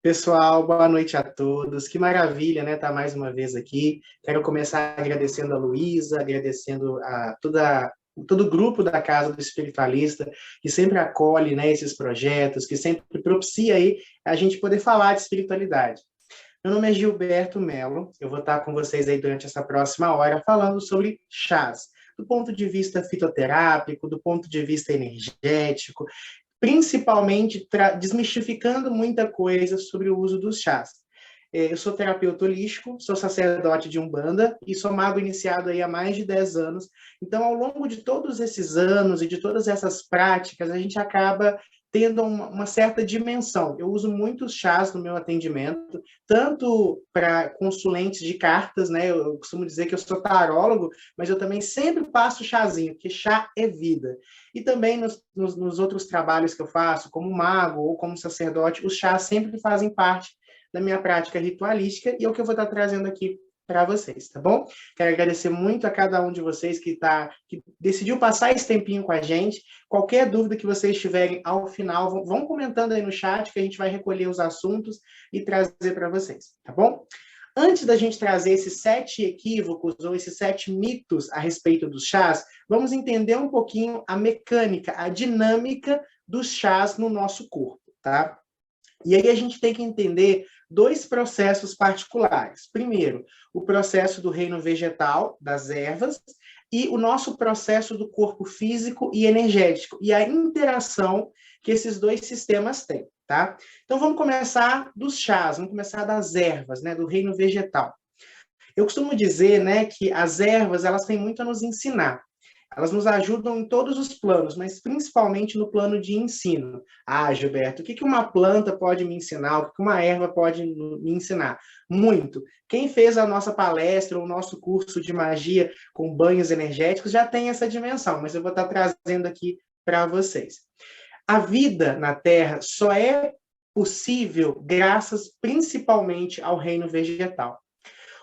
Pessoal, boa noite a todos. Que maravilha, né, estar mais uma vez aqui. Quero começar agradecendo a Luísa, agradecendo a todo o grupo da Casa do Espiritualista, que sempre acolhe, né, esses projetos, que sempre propicia aí a gente poder falar de espiritualidade. Meu nome é Gilberto Mello, eu vou estar com vocês aí durante essa próxima hora falando sobre chás, do ponto de vista fitoterápico, do ponto de vista energético, principalmente desmistificando muita coisa sobre o uso dos chás. Eu sou terapeuta holístico, sou sacerdote de Umbanda e sou mago iniciado aí há mais de 10 anos. Então, ao longo de todos esses anos e de todas essas práticas, a gente acaba tendo uma certa dimensão. Eu uso muitos chás no meu atendimento, tanto para consulentes de cartas, né? Eu costumo dizer que eu sou tarólogo, mas eu também sempre passo chazinho, porque chá é vida. E também nos outros trabalhos que eu faço, como mago ou como sacerdote, os chás sempre fazem parte da minha prática ritualística e é o que eu vou estar trazendo aqui para vocês, tá bom? Quero agradecer muito a cada um de vocês que decidiu passar esse tempinho com a gente. Qualquer dúvida que vocês tiverem ao final, vão comentando aí no chat que a gente vai recolher os assuntos e trazer para vocês, tá bom? Antes da gente trazer esses 7 equívocos ou esses 7 mitos a respeito dos chás, vamos entender um pouquinho a mecânica, a dinâmica dos chás no nosso corpo, tá? E aí a gente tem que entender 2 processos particulares. Primeiro, o processo do reino vegetal, das ervas, e o nosso processo do corpo físico e energético, e a interação que esses 2 sistemas têm, tá? Então vamos começar dos chás, vamos começar das ervas, né, do reino vegetal. Eu costumo dizer, né, que as ervas, elas têm muito a nos ensinar. Elas nos ajudam em todos os planos, mas principalmente no plano de ensino. Ah, Gilberto, o que uma planta pode me ensinar? O que uma erva pode me ensinar? Muito. Quem fez a nossa palestra, o nosso curso de magia com banhos energéticos, já tem essa dimensão, mas eu vou estar trazendo aqui para vocês. A vida na Terra só é possível graças principalmente ao reino vegetal.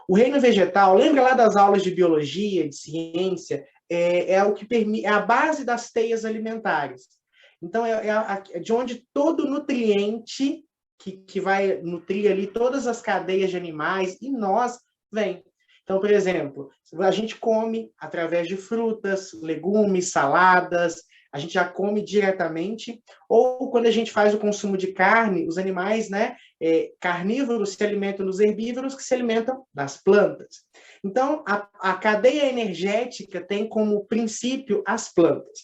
O reino vegetal, lembra lá das aulas de biologia, de ciência, o que permite, é a base das teias alimentares. Então, é de onde todo nutriente que vai nutrir ali todas as cadeias de animais e nós vem. Então, por exemplo, a gente come através de frutas, legumes, saladas, a gente já come diretamente, ou quando a gente faz o consumo de carne, os animais, né, carnívoros se alimentam dos herbívoros que se alimentam das plantas. Então, a cadeia energética tem como princípio as plantas.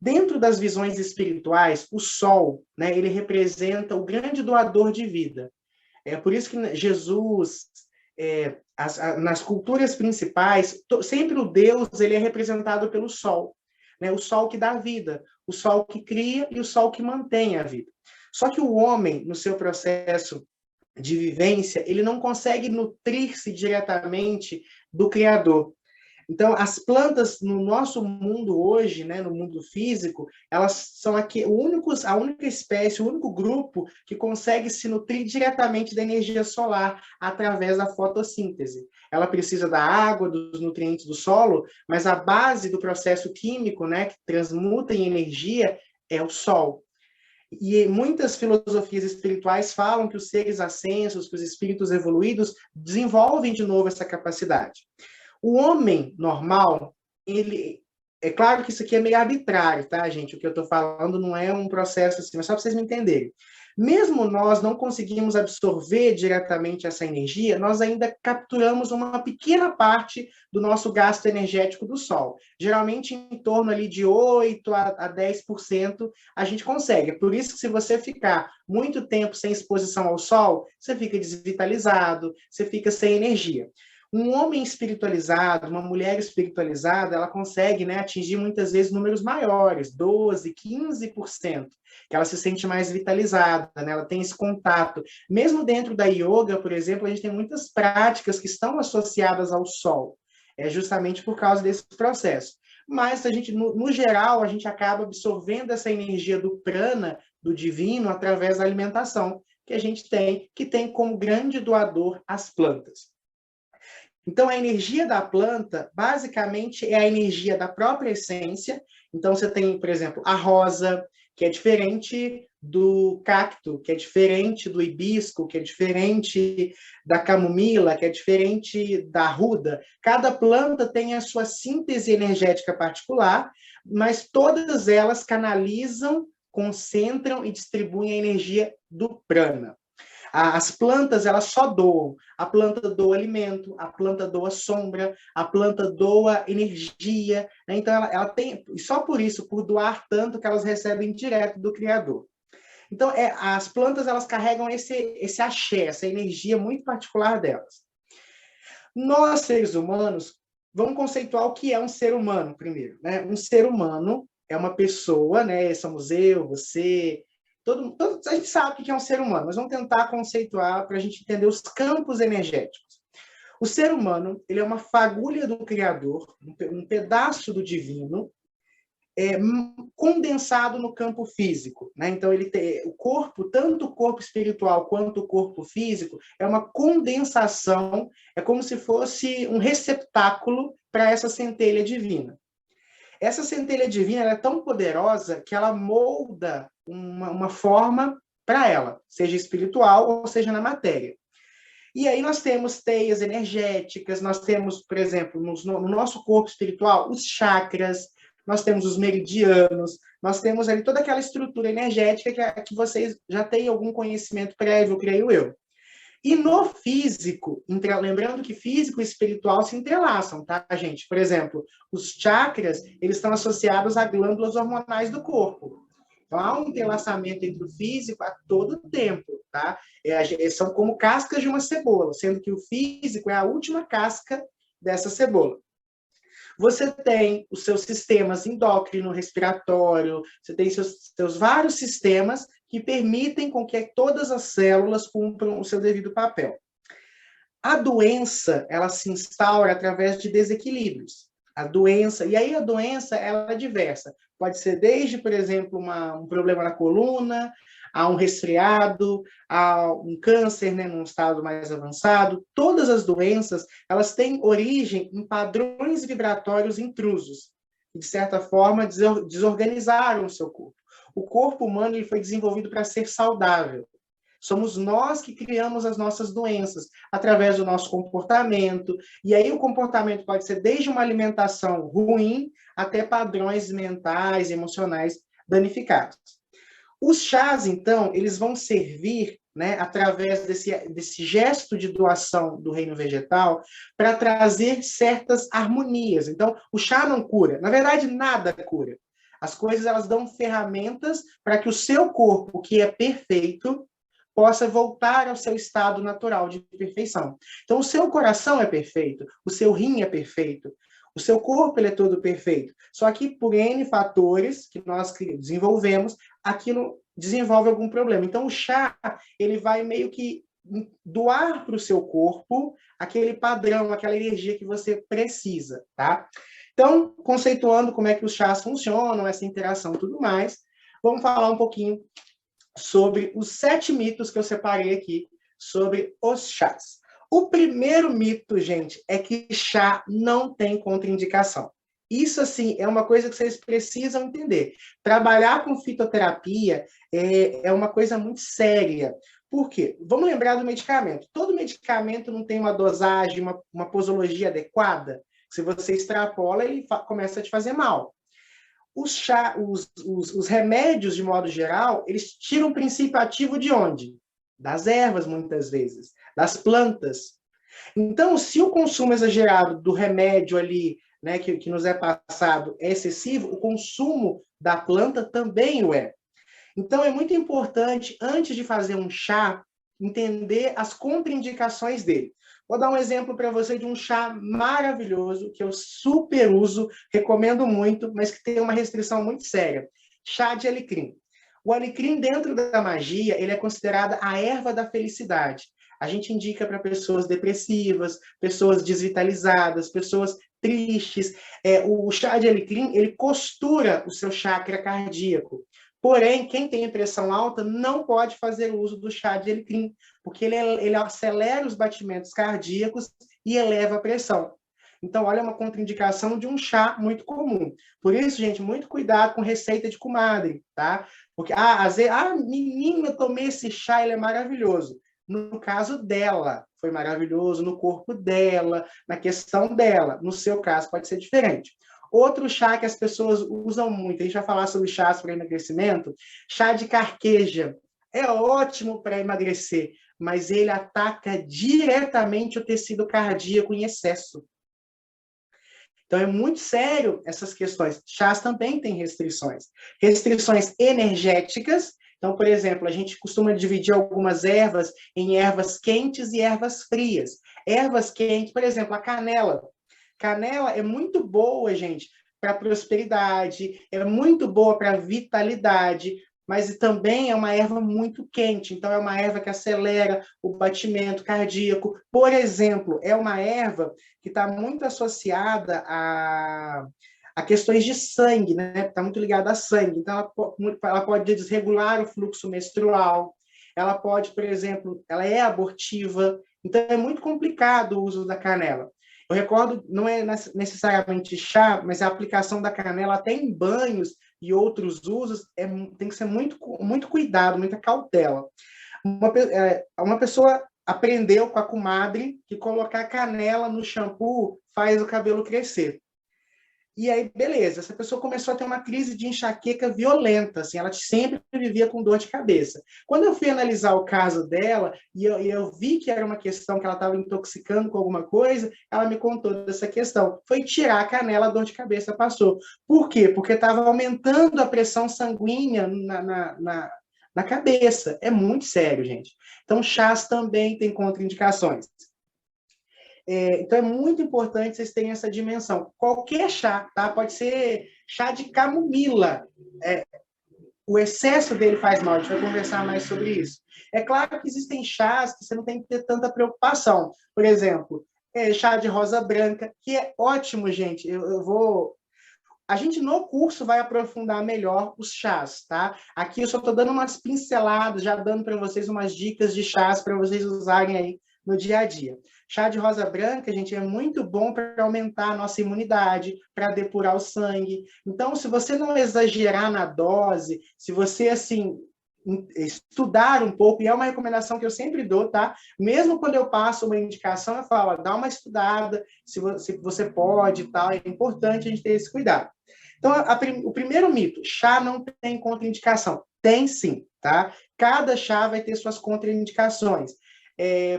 Dentro das visões espirituais, o Sol, né, ele representa o grande doador de vida. É por isso que Jesus, nas culturas principais, sempre o Deus ele é representado pelo Sol. Né? O Sol que dá vida, o Sol que cria e o Sol que mantém a vida. Só que o homem, no seu processo de vivência, ele não consegue nutrir-se diretamente do Criador. Então, as plantas no nosso mundo hoje, né, no mundo físico, elas são aqui a única espécie, o único grupo que consegue se nutrir diretamente da energia solar através da fotossíntese. Ela precisa da água, dos nutrientes do solo, mas a base do processo químico, né, que transmuta em energia, é o sol. E muitas filosofias espirituais falam que os seres ascensos, que os espíritos evoluídos desenvolvem de novo essa capacidade. O homem normal, é claro que isso aqui é meio arbitrário, tá, gente? O que eu estou falando não é um processo assim, mas só para vocês me entenderem. Mesmo nós não conseguimos absorver diretamente essa energia, nós ainda capturamos uma pequena parte do nosso gasto energético do Sol. Geralmente, em torno ali de 8 a 10%, a gente consegue. Por isso que se você ficar muito tempo sem exposição ao Sol, você fica desvitalizado, você fica sem energia. Um homem espiritualizado, uma mulher espiritualizada, ela consegue, né, atingir muitas vezes números maiores, 12%, 15%, que ela se sente mais vitalizada, né, ela tem esse contato. Mesmo dentro da yoga, por exemplo, a gente tem muitas práticas que estão associadas ao sol, justamente por causa desse processo. Mas a gente, no geral, a gente acaba absorvendo essa energia do prana, do divino, através da alimentação que a gente tem, que tem como grande doador as plantas. Então, a energia da planta, basicamente, é a energia da própria essência. Então, você tem, por exemplo, a rosa, que é diferente do cacto, que é diferente do hibisco, que é diferente da camomila, que é diferente da arruda. Cada planta tem a sua síntese energética particular, mas todas elas canalizam, concentram e distribuem a energia do prana. As plantas, elas só doam. A planta doa alimento, a planta doa sombra, a planta doa energia. Né? Então, ela tem, e só por isso, por doar tanto, que elas recebem direto do Criador. Então, as plantas, elas carregam esse axé, essa energia muito particular delas. Nós, seres humanos, vamos conceituar o que é um ser humano primeiro. Né? Um ser humano é uma pessoa, né? Somos eu, você, a gente sabe o que é um ser humano, mas vamos tentar conceituar para a gente entender os campos energéticos. O ser humano, ele é uma fagulha do Criador, um pedaço do divino, condensado no campo físico. Né? Então, ele tem o corpo, tanto o corpo espiritual quanto o corpo físico, é uma condensação, é como se fosse um receptáculo para essa centelha divina. Essa centelha divina é tão poderosa que ela molda uma forma para ela, seja espiritual ou seja na matéria. E aí nós temos teias energéticas, nós temos, por exemplo, no nosso corpo espiritual, os chakras, nós temos os meridianos, nós temos ali toda aquela estrutura energética que vocês já têm algum conhecimento prévio, creio eu. E no físico, lembrando que físico e espiritual se entrelaçam, tá, gente? Por exemplo, os chakras, eles estão associados a glândulas hormonais do corpo. Então, há um entrelaçamento entre o físico a todo tempo, tá? São como cascas de uma cebola, sendo que o físico é a última casca dessa cebola. Você tem os seus sistemas endócrino, respiratório, você tem seus vários sistemas que permitem com que todas as células cumpram o seu devido papel. A doença, ela se instaura através de desequilíbrios. A doença ela é diversa. Pode ser desde, por exemplo, um problema na coluna, a um resfriado, a um câncer, né, num estado mais avançado. Todas as doenças, elas têm origem em padrões vibratórios intrusos, que, de certa forma, desorganizaram o seu corpo. O corpo humano ele foi desenvolvido para ser saudável. Somos nós que criamos as nossas doenças, através do nosso comportamento. E aí o comportamento pode ser desde uma alimentação ruim, até padrões mentais, emocionais danificados. Os chás, então, eles vão servir, né, através desse gesto de doação do reino vegetal, para trazer certas harmonias. Então, o chá não cura. Na verdade, nada cura. As coisas, elas dão ferramentas para que o seu corpo, que é perfeito, possa voltar ao seu estado natural de perfeição. Então, o seu coração é perfeito, o seu rim é perfeito, o seu corpo ele é todo perfeito. Só que por N fatores que nós desenvolvemos, aquilo desenvolve algum problema. Então, o chá, ele vai meio que doar para o seu corpo aquele padrão, aquela energia que você precisa, tá? Então, conceituando como é que os chás funcionam, essa interação e tudo mais, vamos falar um pouquinho sobre os 7 mitos que eu separei aqui sobre os chás. O primeiro mito, gente, é que chá não tem contraindicação. Isso, assim, é uma coisa que vocês precisam entender. Trabalhar com fitoterapia é uma coisa muito séria. Por quê? Vamos lembrar do medicamento. Todo medicamento não tem uma dosagem, uma posologia adequada. Se você extrapola, ele começa a te fazer mal. Os remédios, de modo geral, eles tiram o princípio ativo de onde? Das ervas, muitas vezes, das plantas. Então, se o consumo exagerado do remédio ali, né, que nos é passado, é excessivo, o consumo da planta também o é. Então, é muito importante, antes de fazer um chá, entender as contraindicações dele. Vou dar um exemplo para você de um chá maravilhoso, que eu super uso, recomendo muito, mas que tem uma restrição muito séria. Chá de alecrim. O alecrim, dentro da magia, ele é considerado a erva da felicidade. A gente indica para pessoas depressivas, pessoas desvitalizadas, pessoas tristes. O chá de alecrim, ele costura o seu chakra cardíaco. Porém, quem tem pressão alta não pode fazer uso do chá de alecrim, porque ele acelera os batimentos cardíacos e eleva a pressão. Então, olha, é uma contraindicação de um chá muito comum. Por isso, gente, muito cuidado com receita de comadre, tá? Porque, às vezes, menina, eu tomei esse chá, ele é maravilhoso. No caso dela, foi maravilhoso, no corpo dela, na questão dela. No seu caso, pode ser diferente. Outro chá que as pessoas usam muito, a gente vai falar sobre chás para emagrecimento, chá de carqueja. É ótimo para emagrecer, mas ele ataca diretamente o tecido cardíaco em excesso. Então, é muito sério essas questões. Chás também têm restrições. Restrições energéticas. Então, por exemplo, a gente costuma dividir algumas ervas em ervas quentes e ervas frias. Ervas quentes, por exemplo, a canela. Canela é muito boa, gente, para prosperidade, é muito boa para vitalidade, mas também é uma erva muito quente, então é uma erva que acelera o batimento cardíaco. Por exemplo, é uma erva que está muito associada a questões de sangue, né? Está muito ligada a sangue. Então, ela pode desregular o fluxo menstrual, ela pode, por exemplo, ela é abortiva, então é muito complicado o uso da canela. Eu recordo, não é necessariamente chá, mas a aplicação da canela até em banhos e outros usos tem que ser muito cuidado, muita cautela. Uma pessoa aprendeu com a comadre que colocar canela no shampoo faz o cabelo crescer. E aí, beleza, essa pessoa começou a ter uma crise de enxaqueca violenta, assim, ela sempre vivia com dor de cabeça. Quando eu fui analisar o caso dela, e eu vi que era uma questão que ela estava intoxicando com alguma coisa, ela me contou dessa questão. Foi tirar a canela, a dor de cabeça passou. Por quê? Porque estava aumentando a pressão sanguínea na cabeça. É muito sério, gente. Então, chás também tem contraindicações. Então, é muito importante vocês terem essa dimensão. Qualquer chá, tá? Pode ser chá de camomila. O excesso dele faz mal. A gente vai conversar mais sobre isso. É claro que existem chás que você não tem que ter tanta preocupação. Por exemplo, chá de rosa branca, que é ótimo, gente. Eu vou... A gente, no curso, vai aprofundar melhor os chás, tá? Aqui eu só estou dando umas pinceladas, já dando para vocês umas dicas de chás para vocês usarem aí no dia a dia. Chá de rosa branca, gente, é muito bom para aumentar a nossa imunidade, para depurar o sangue. Então, se você não exagerar na dose, se você, assim, estudar um pouco, e é uma recomendação que eu sempre dou, tá? Mesmo quando eu passo uma indicação, eu falo, dá uma estudada, se você pode e tal, é importante a gente ter esse cuidado. Então, o primeiro mito, chá não tem contraindicação. Tem sim, tá? Cada chá vai ter suas contraindicações.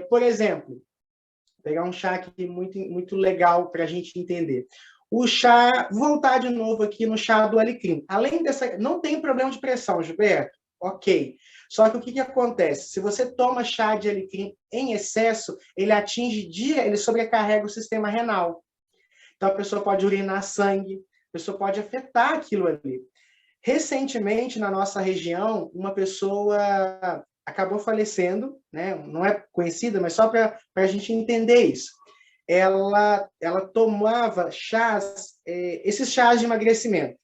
Por exemplo, vou pegar um chá aqui muito legal para a gente entender. O chá, vou voltar de novo aqui no chá do alecrim. Além dessa, não tem problema de pressão, Gilberto. Ok. Só que o que acontece? Se você toma chá de alecrim em excesso, ele sobrecarrega o sistema renal. Então, a pessoa pode urinar sangue, a pessoa pode afetar aquilo ali. Recentemente, na nossa região, uma pessoa acabou falecendo, né? Não é conhecida, mas só para a gente entender isso. Ela tomava chás, esses chás de emagrecimento,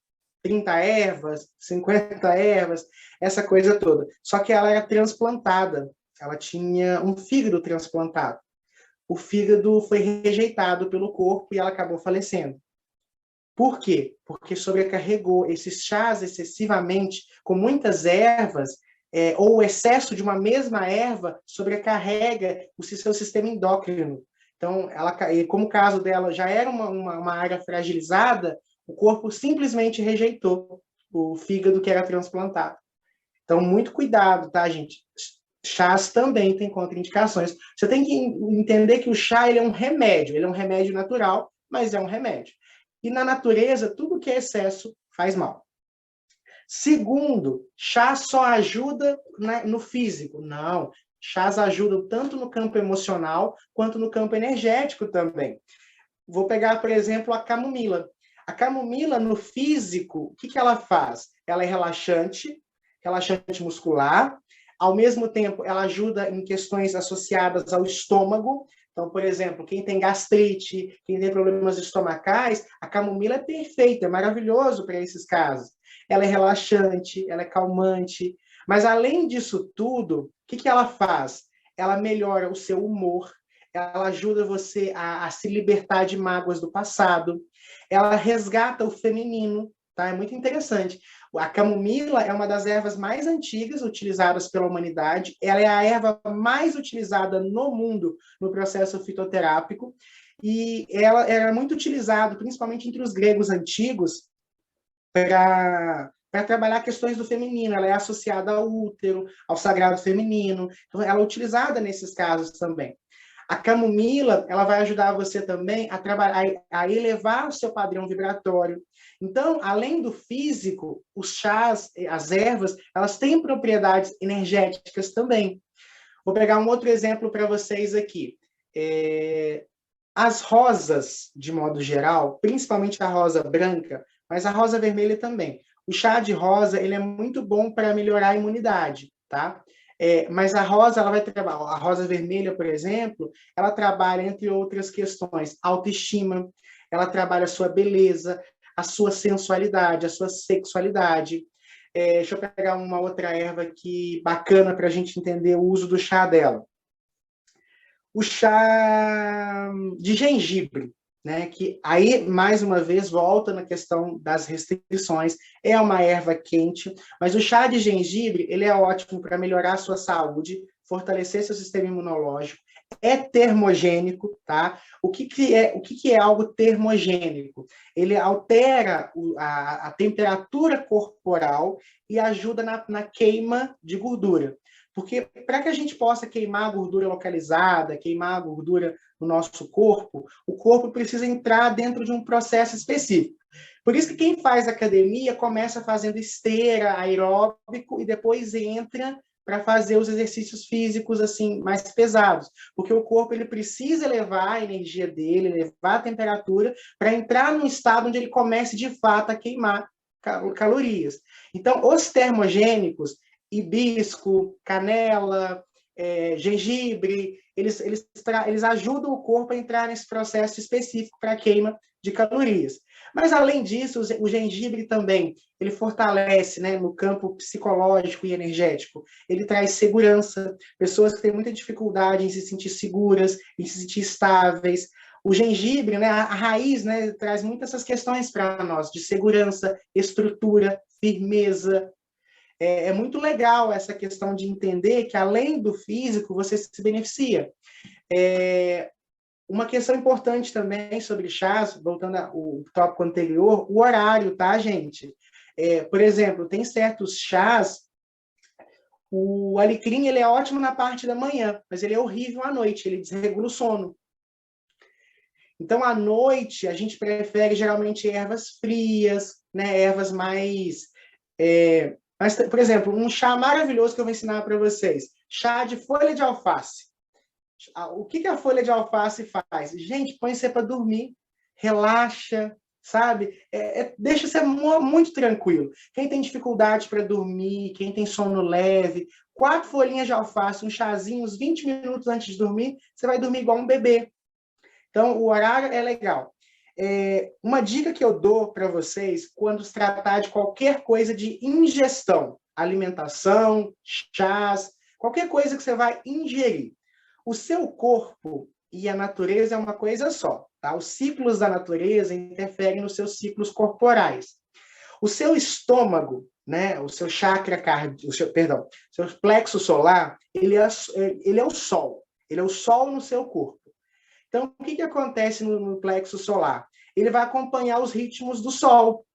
30 ervas, 50 ervas, essa coisa toda. Só que ela era transplantada, ela tinha um fígado transplantado. O fígado foi rejeitado pelo corpo e ela acabou falecendo. Por quê? Porque sobrecarregou esses chás excessivamente, com muitas ervas, ou o excesso de uma mesma erva sobrecarrega o seu sistema endócrino. Então, como o caso dela já era uma área fragilizada, o corpo simplesmente rejeitou o fígado que era transplantado. Então, muito cuidado, tá, gente? Chás também têm contraindicações. Você tem que entender que o chá ele é um remédio natural, mas é um remédio. E na natureza, tudo que é excesso faz mal. Segundo, chá só ajuda no físico. Não, chás ajudam tanto no campo emocional quanto no campo energético também. Vou pegar, por exemplo, a camomila. A camomila, no físico, o que ela faz? Ela é relaxante muscular, ao mesmo tempo, ela ajuda em questões associadas ao estômago. Então, por exemplo, quem tem gastrite, quem tem problemas estomacais, a camomila é perfeita, é maravilhoso para esses casos. Ela é relaxante, ela é calmante, mas além disso tudo, o que ela faz? Ela melhora o seu humor, ela ajuda você a se libertar de mágoas do passado, ela resgata o feminino, tá? É muito interessante. A camomila é uma das ervas mais antigas utilizadas pela humanidade, ela é a erva mais utilizada no mundo no processo fitoterápico, e ela era muito utilizada, principalmente entre os gregos antigos, para trabalhar questões do feminino. Ela é associada ao útero, ao sagrado feminino, então ela é utilizada nesses casos também. A camomila, ela vai ajudar você também a trabalhar, a elevar o seu padrão vibratório. Então, além do físico, os chás, as ervas, elas têm propriedades energéticas também. Vou pegar um outro exemplo para vocês aqui. As rosas, de modo geral, principalmente a rosa branca, mas a rosa vermelha também. O chá de rosa, ele é muito bom para melhorar a imunidade, tá? Mas a rosa, ela vai trabalhar, a rosa vermelha, por exemplo, ela trabalha, entre outras questões, autoestima, ela trabalha a sua beleza, a sua sensualidade, a sua sexualidade. Deixa eu pegar uma outra erva aqui bacana para a gente entender o uso do chá dela. O chá de gengibre, né? Que aí, mais uma vez, volta na questão das restrições. É uma erva quente, mas o chá de gengibre, ele é ótimo para melhorar a sua saúde, fortalecer seu sistema imunológico, é termogênico, tá? O que é algo termogênico? Ele altera a temperatura corporal e ajuda na queima de gordura. Porque para que a gente possa queimar a gordura localizada, queimar a gordura no nosso corpo, o corpo precisa entrar dentro de um processo específico. Por isso que quem faz academia começa fazendo esteira, aeróbico, e depois entra para fazer os exercícios físicos assim mais pesados, porque o corpo ele precisa elevar a energia dele, elevar a temperatura para entrar num estado onde ele comece de fato a queimar calorias. Então, os termogênicos, hibisco, canela, gengibre, eles ajudam o corpo a entrar nesse processo específico para queima de calorias. Mas, além disso, o gengibre também, ele fortalece, né, no campo psicológico e energético. Ele traz segurança, pessoas que têm muita dificuldade em se sentir seguras, em se sentir estáveis. O gengibre, né, a raiz, né, traz muitas essas questões para nós, de segurança, estrutura, firmeza. É muito legal essa questão de entender que, além do físico, você se beneficia. Uma questão importante também sobre chás, voltando ao tópico anterior, o horário, tá, gente? Por exemplo, tem certos chás, o alecrim ele é ótimo na parte da manhã, mas ele é horrível à noite, ele desregula o sono. Então, à noite, a gente prefere geralmente ervas frias, né, ervas mais... Mas, por exemplo, um chá maravilhoso que eu vou ensinar para vocês, chá de folha de alface. O que a folha de alface faz? Gente, põe você para dormir, relaxa, sabe? Deixa você muito tranquilo. Quem tem dificuldade para dormir, quem tem sono leve, 4 folhinhas de alface, um chazinho, uns 20 minutos antes de dormir, você vai dormir igual um bebê. Então, o horário é legal. Uma dica que eu dou para vocês, quando se tratar de qualquer coisa de ingestão, alimentação, chás, qualquer coisa que você vai ingerir, o seu corpo e a natureza é uma coisa só, tá? Os ciclos da natureza interferem nos seus ciclos corporais. O seu estômago, né, o seu chakra cardíaco, seu plexo solar, ele é o sol. Ele é o sol no seu corpo. Então, o que acontece no plexo solar? Ele vai acompanhar os ritmos do sol.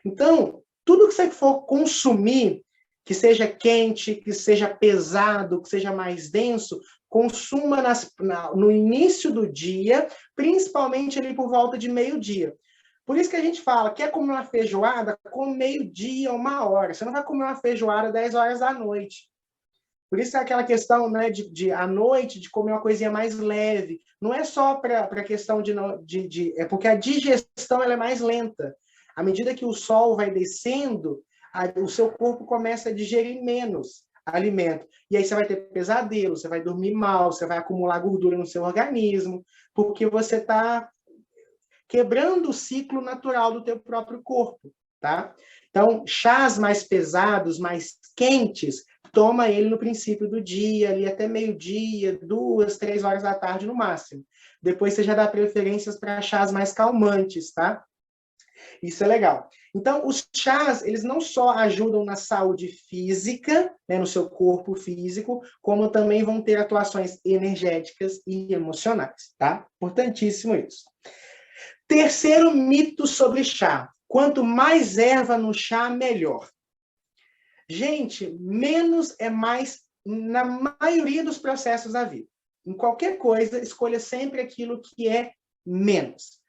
Então, tudo que você for consumir, que seja quente, que seja pesado, que seja mais denso, consuma no início do dia, principalmente ali por volta de meio-dia. Por isso que a gente fala, quer comer uma feijoada? Com meio-dia, 1 hora. Você não vai comer uma feijoada 10 horas da noite. Por isso é aquela questão, né, à noite, de comer uma coisinha mais leve. Não é só para a questão é porque a digestão ela é mais lenta. À medida que o sol vai descendo, o seu corpo começa a digerir menos alimento. E aí você vai ter pesadelo, você vai dormir mal, você vai acumular gordura no seu organismo, porque você está quebrando o ciclo natural do teu próprio corpo, tá? Então, chás mais pesados, mais quentes, toma ele no princípio do dia, ali até meio-dia, 2, 3 horas da tarde no máximo. Depois você já dá preferências para chás mais calmantes, tá? Isso é legal. Então, os chás, eles não só ajudam na saúde física, né, no seu corpo físico, como também vão ter atuações energéticas e emocionais, tá? Importantíssimo isso. Terceiro mito sobre chá. Quanto mais erva no chá, melhor. Gente, menos é mais na maioria dos processos da vida. Em qualquer coisa, escolha sempre aquilo que é menos.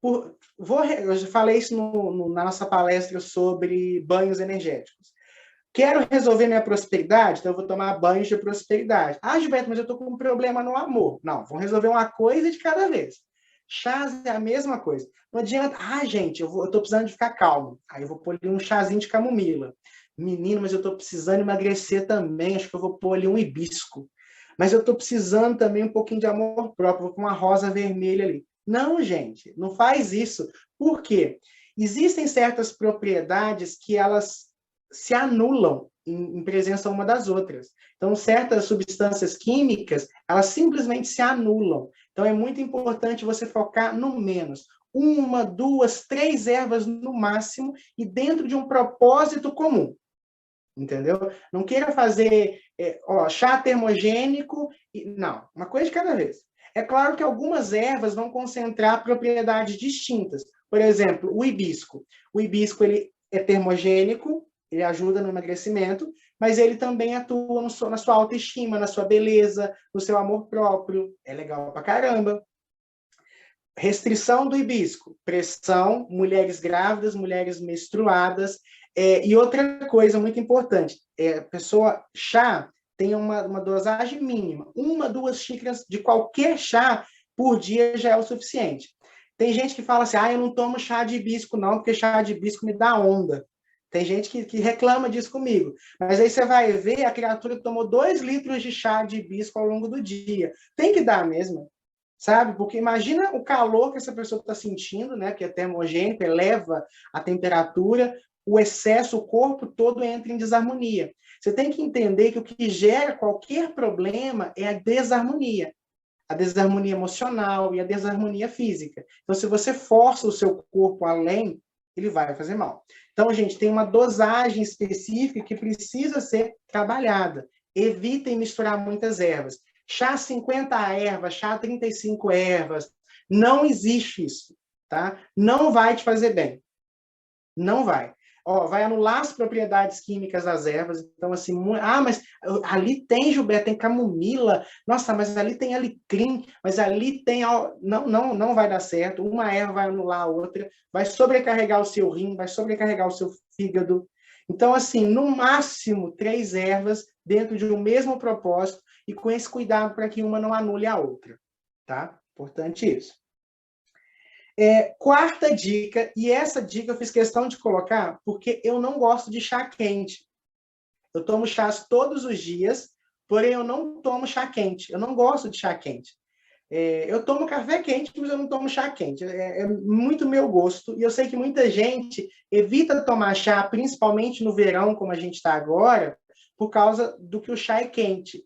Eu já falei isso na nossa palestra sobre banhos energéticos. Quero resolver minha prosperidade, então eu vou tomar banhos de prosperidade. Ah, Gilberto, mas eu estou com um problema no amor. Não, vamos resolver uma coisa de cada vez. Chás é a mesma coisa. Não adianta, gente, eu estou precisando de ficar calmo. Aí eu vou pôr ali um chazinho de camomila. Menino, mas eu estou precisando emagrecer também, acho que eu vou pôr ali um hibisco. Mas eu estou precisando também um pouquinho de amor próprio, vou com uma rosa vermelha ali. Não, gente, não faz isso. Por quê? Existem certas propriedades que elas se anulam em presença uma das outras. Então, certas substâncias químicas, elas simplesmente se anulam. Então, é muito importante você focar no menos. 1, 2, 3 ervas no máximo e dentro de um propósito comum. Entendeu? Não queira fazer chá termogênico. Não, uma coisa de cada vez. É claro que algumas ervas vão concentrar propriedades distintas. Por exemplo, o hibisco. O hibisco ele é termogênico, ele ajuda no emagrecimento, mas ele também atua na sua autoestima, na sua beleza, no seu amor próprio. É legal pra caramba. Restrição do hibisco, pressão, mulheres grávidas, mulheres menstruadas. E outra coisa muito importante, chá tem uma dosagem mínima. 1, 2 xícaras de qualquer chá por dia já é o suficiente. Tem gente que fala assim, eu não tomo chá de hibisco não, porque chá de hibisco me dá onda. Tem gente que reclama disso comigo. Mas aí você vai ver, a criatura tomou 2 litros de chá de hibisco ao longo do dia. Tem que dar mesmo. Sabe? Porque imagina o calor que essa pessoa está sentindo, né? Que é termogênico, eleva a temperatura, o excesso, o corpo todo entra em desarmonia. Você tem que entender que o que gera qualquer problema é a desarmonia emocional e a desarmonia física. Então, se você força o seu corpo além, ele vai fazer mal. Então, gente, tem uma dosagem específica que precisa ser trabalhada. Evitem misturar muitas ervas. Chá 50 ervas, chá 35 ervas. Não existe isso, tá? Não vai te fazer bem. Não vai. Vai anular as propriedades químicas das ervas. Então, assim, mas ali tem, Gilberto, tem camomila. Nossa, mas ali tem alecrim, mas ali tem... Não vai dar certo. Uma erva vai anular a outra, vai sobrecarregar o seu rim, vai sobrecarregar o seu fígado. Então, assim, no máximo 3 ervas dentro de um mesmo propósito e com esse cuidado para que uma não anule a outra, tá? Importante isso. Quarta dica, e essa dica eu fiz questão de colocar porque eu não gosto de chá quente. Eu tomo chás todos os dias, porém eu não tomo chá quente. Eu não gosto de chá quente. Eu tomo café quente, mas eu não tomo chá quente. É muito meu gosto. E eu sei que muita gente evita tomar chá, principalmente no verão, como a gente está agora, por causa do que o chá é quente.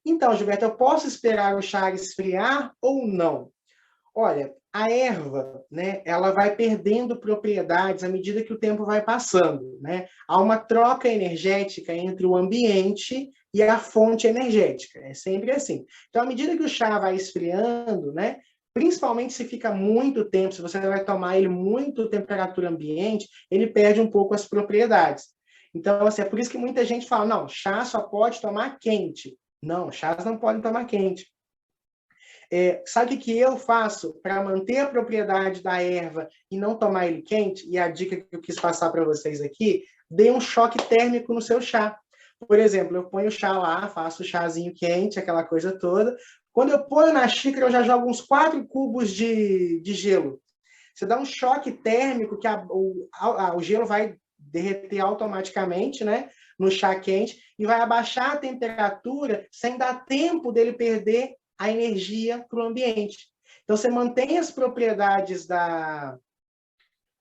Então, Gilberto, eu posso esperar o chá esfriar ou não? Olha, a erva, né, ela vai perdendo propriedades à medida que o tempo vai passando, né? Há uma troca energética entre o ambiente e a fonte energética. É sempre assim. Então, à medida que o chá vai esfriando, né, principalmente se fica muito tempo, se você vai tomar ele muito temperatura ambiente, ele perde um pouco as propriedades. Então, assim, é por isso que muita gente fala, não, chá só pode tomar quente. Não, chás não podem tomar quente. Sabe o que eu faço para manter a propriedade da erva e não tomar ele quente? E a dica que eu quis passar para vocês aqui, dê um choque térmico no seu chá. Por exemplo, eu ponho o chá lá, faço o chazinho quente, aquela coisa toda. Quando eu ponho na xícara, eu já jogo uns 4 cubos de gelo. Você dá um choque térmico que o gelo vai derreter automaticamente, né, no chá quente e vai abaixar a temperatura sem dar tempo dele perder a energia para o ambiente. Então, você mantém as propriedades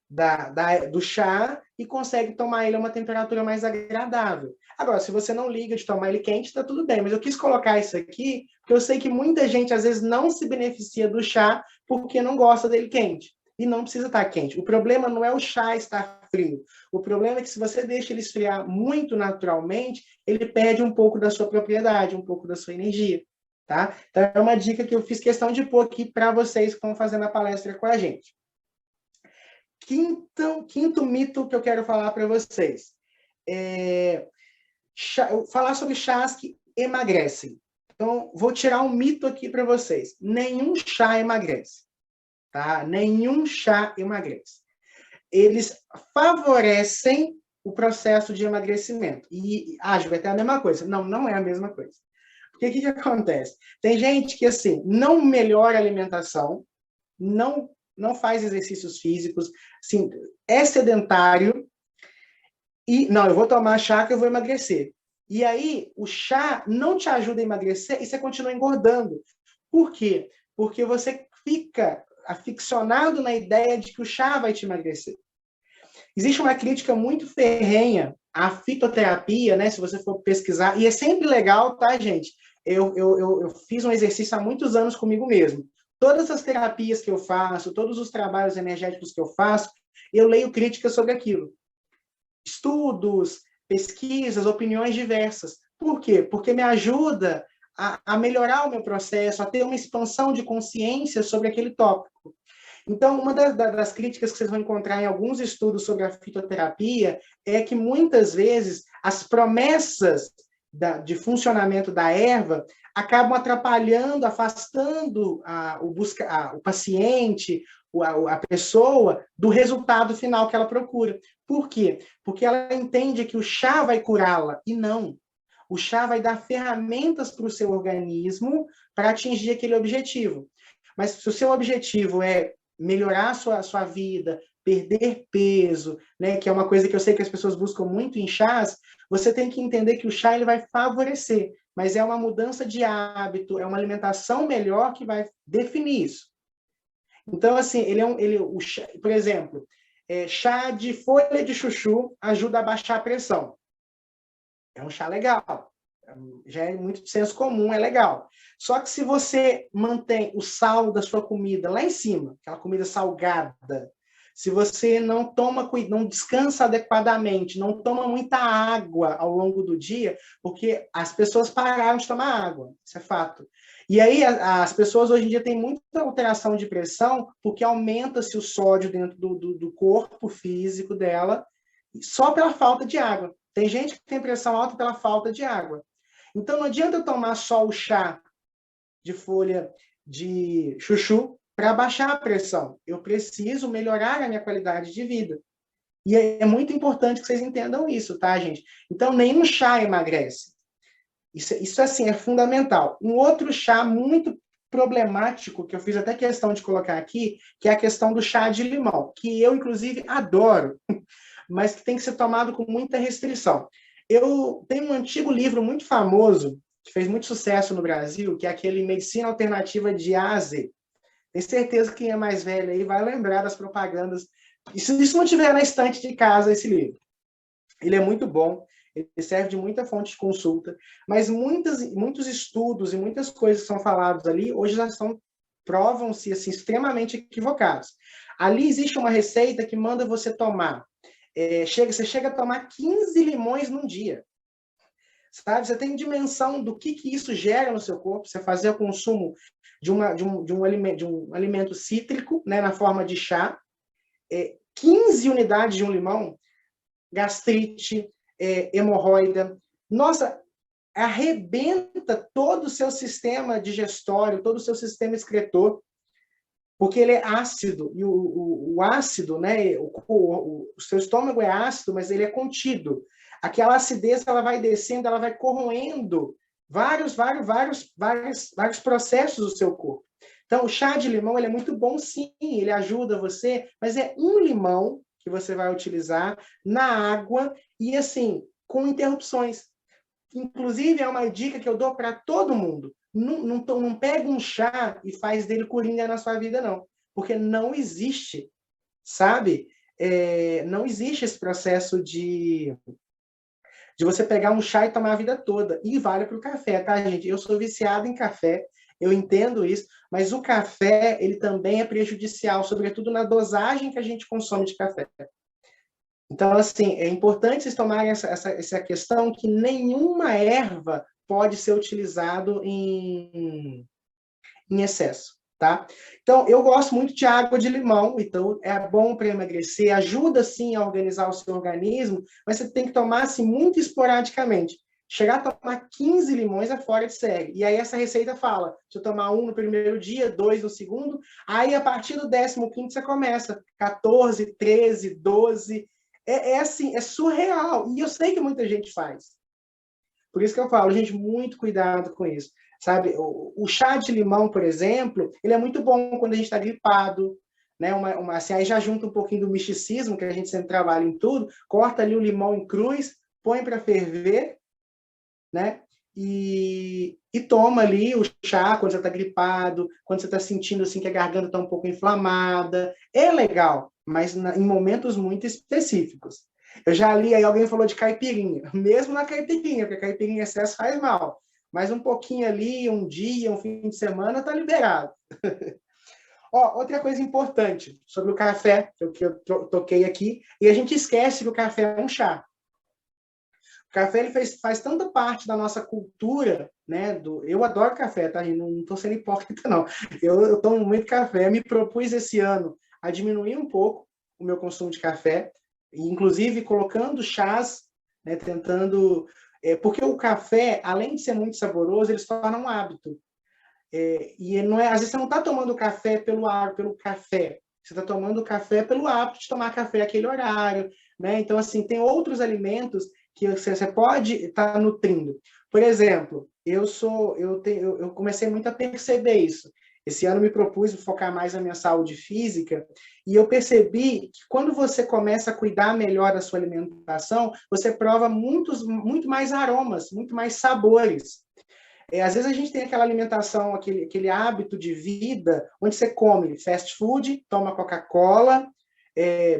do chá e consegue tomar ele a uma temperatura mais agradável. Agora, se você não liga de tomar ele quente, está tudo bem. Mas eu quis colocar isso aqui, porque eu sei que muita gente, às vezes, não se beneficia do chá porque não gosta dele quente. E não precisa estar quente. O problema não é o chá estar frio. O problema é que se você deixa ele esfriar muito naturalmente, ele perde um pouco da sua propriedade, um pouco da sua energia. Tá? Então, é uma dica que eu fiz questão de pôr aqui para vocês que estão fazendo a palestra com a gente. Quinto mito que eu quero falar para vocês. Falar sobre chás que emagrecem. Então, vou tirar um mito aqui para vocês. Nenhum chá emagrece. Tá? Nenhum chá emagrece. Eles favorecem o processo de emagrecimento. E, vai ter a mesma coisa. Não, não é a mesma coisa. Porque o que acontece? Tem gente que, assim, não melhora a alimentação, não faz exercícios físicos, assim, é sedentário, e, não, eu vou tomar chá que eu vou emagrecer. E aí, o chá não te ajuda a emagrecer e você continua engordando. Por quê? Porque você fica aficionado na ideia de que o chá vai te emagrecer. Existe uma crítica muito ferrenha à fitoterapia, né? Se você for pesquisar, e é sempre legal, tá, gente? Eu fiz um exercício há muitos anos comigo mesmo. Todas as terapias que eu faço, todos os trabalhos energéticos que eu faço, eu leio críticas sobre aquilo. Estudos, pesquisas, opiniões diversas. Por quê? Porque me ajuda a melhorar o meu processo, a ter uma expansão de consciência sobre aquele tópico. Então, uma das críticas que vocês vão encontrar em alguns estudos sobre a fitoterapia é que, muitas vezes, as promessas de funcionamento da erva acabam atrapalhando, afastando o paciente, a pessoa, do resultado final que ela procura. Por quê? Porque ela entende que o chá vai curá-la, e não. O chá vai dar ferramentas para o seu organismo para atingir aquele objetivo. Mas se o seu objetivo é melhorar a sua vida, perder peso, né, que é uma coisa que eu sei que as pessoas buscam muito em chás, você tem que entender que o chá ele vai favorecer, mas é uma mudança de hábito, é uma alimentação melhor que vai definir isso. Então, assim, o chá, por exemplo, chá de folha de chuchu ajuda a baixar a pressão. É um chá legal. Já é muito de senso comum, é legal. Só que se você mantém o sal da sua comida lá em cima, aquela comida salgada, se você não descansa adequadamente, não toma muita água ao longo do dia, porque as pessoas pararam de tomar água, isso é fato. E aí as pessoas hoje em dia têm muita alteração de pressão, porque aumenta-se o sódio dentro do corpo físico dela, só pela falta de água. Tem gente que tem pressão alta pela falta de água. Então, não adianta eu tomar só o chá de folha de chuchu para baixar a pressão. Eu preciso melhorar a minha qualidade de vida. E é muito importante que vocês entendam isso, tá, gente? Então, nenhum chá emagrece. Isso assim, é fundamental. Um outro chá muito problemático, que eu fiz até questão de colocar aqui, que é a questão do chá de limão, que eu, inclusive, adoro, mas que tem que ser tomado com muita restrição. Eu tenho um antigo livro muito famoso, que fez muito sucesso no Brasil, que é aquele Medicina Alternativa de A a Z. Tenho certeza que quem é mais velho aí vai lembrar das propagandas. E se isso não tiver na estante de casa, esse livro. Ele é muito bom, ele serve de muita fonte de consulta, mas muitos estudos e muitas coisas que são faladas ali, hoje já provam-se assim, extremamente equivocados. Ali existe uma receita que manda você tomar você chega a tomar 15 limões num dia. Sabe? Você tem dimensão do que isso gera no seu corpo, você fazer o consumo de um alimento cítrico, né, na forma de chá, 15 unidades de um limão, gastrite, hemorroida. Nossa, arrebenta todo o seu sistema digestório, todo o seu sistema excretor, porque ele é ácido, e o ácido, né, o seu estômago é ácido, mas ele é contido. Aquela acidez, ela vai descendo, ela vai corroendo vários processos do seu corpo. Então, o chá de limão, ele é muito bom, sim, ele ajuda você, mas é um limão que você vai utilizar na água e, assim, com interrupções. Inclusive, é uma dica que eu dou para todo mundo. Não pega um chá e faz dele coringa na sua vida, não. Porque não existe, sabe? não existe esse processo de você pegar um chá e tomar a vida toda. E vale para o café, tá, gente? Eu sou viciado em café, eu entendo isso, mas o café, ele também é prejudicial, sobretudo na dosagem que a gente consome de café. Então, assim, é importante vocês tomarem essa questão que nenhuma erva pode ser utilizado em excesso, tá? Então, eu gosto muito de água de limão, então é bom para emagrecer, ajuda, sim, a organizar o seu organismo, mas você tem que tomar, assim, muito esporadicamente. Chegar a tomar 15 limões é fora de série. E aí essa receita fala, se eu tomar um no primeiro dia, 2 no segundo, aí a partir do 15º você começa, 14, 13, 12, assim, é surreal. E eu sei que muita gente faz. Por isso que eu falo, gente, muito cuidado com isso. Sabe, o chá de limão, por exemplo, ele é muito bom quando a gente está gripado, né? Assim, aí já junta um pouquinho do misticismo, que a gente sempre trabalha em tudo, corta ali o limão em cruz, põe para ferver, né? E toma ali o chá quando você está gripado, quando você está sentindo assim que a garganta está um pouco inflamada. É legal, mas em momentos muito específicos. Eu já li, aí alguém falou de caipirinha, mesmo na caipirinha, porque caipirinha em excesso faz mal. Mas um pouquinho ali, um dia, um fim de semana, tá liberado. Ó, outra coisa importante sobre o café, que eu toquei aqui, e a gente esquece que o café é um chá. O café ele faz tanta parte da nossa cultura, né? Eu adoro café, tá? Não estou sendo hipócrita, não. Eu tomo muito café, me propus esse ano a diminuir um pouco o meu consumo de café, inclusive colocando chás, né? Tentando. Porque o café, além de ser muito saboroso, ele se torna um hábito. E não é, às vezes você não está tomando café pelo café, você está tomando café pelo hábito de tomar café aquele horário, né? Então, assim, tem outros alimentos que você pode estar nutrindo. Por exemplo, eu comecei muito a perceber isso. Esse ano me propus focar mais na minha saúde física e eu percebi que quando você começa a cuidar melhor da sua alimentação, você prova muito mais aromas, muito mais sabores. Às vezes a gente tem aquela alimentação, aquele hábito de vida, onde você come fast food, toma Coca-Cola,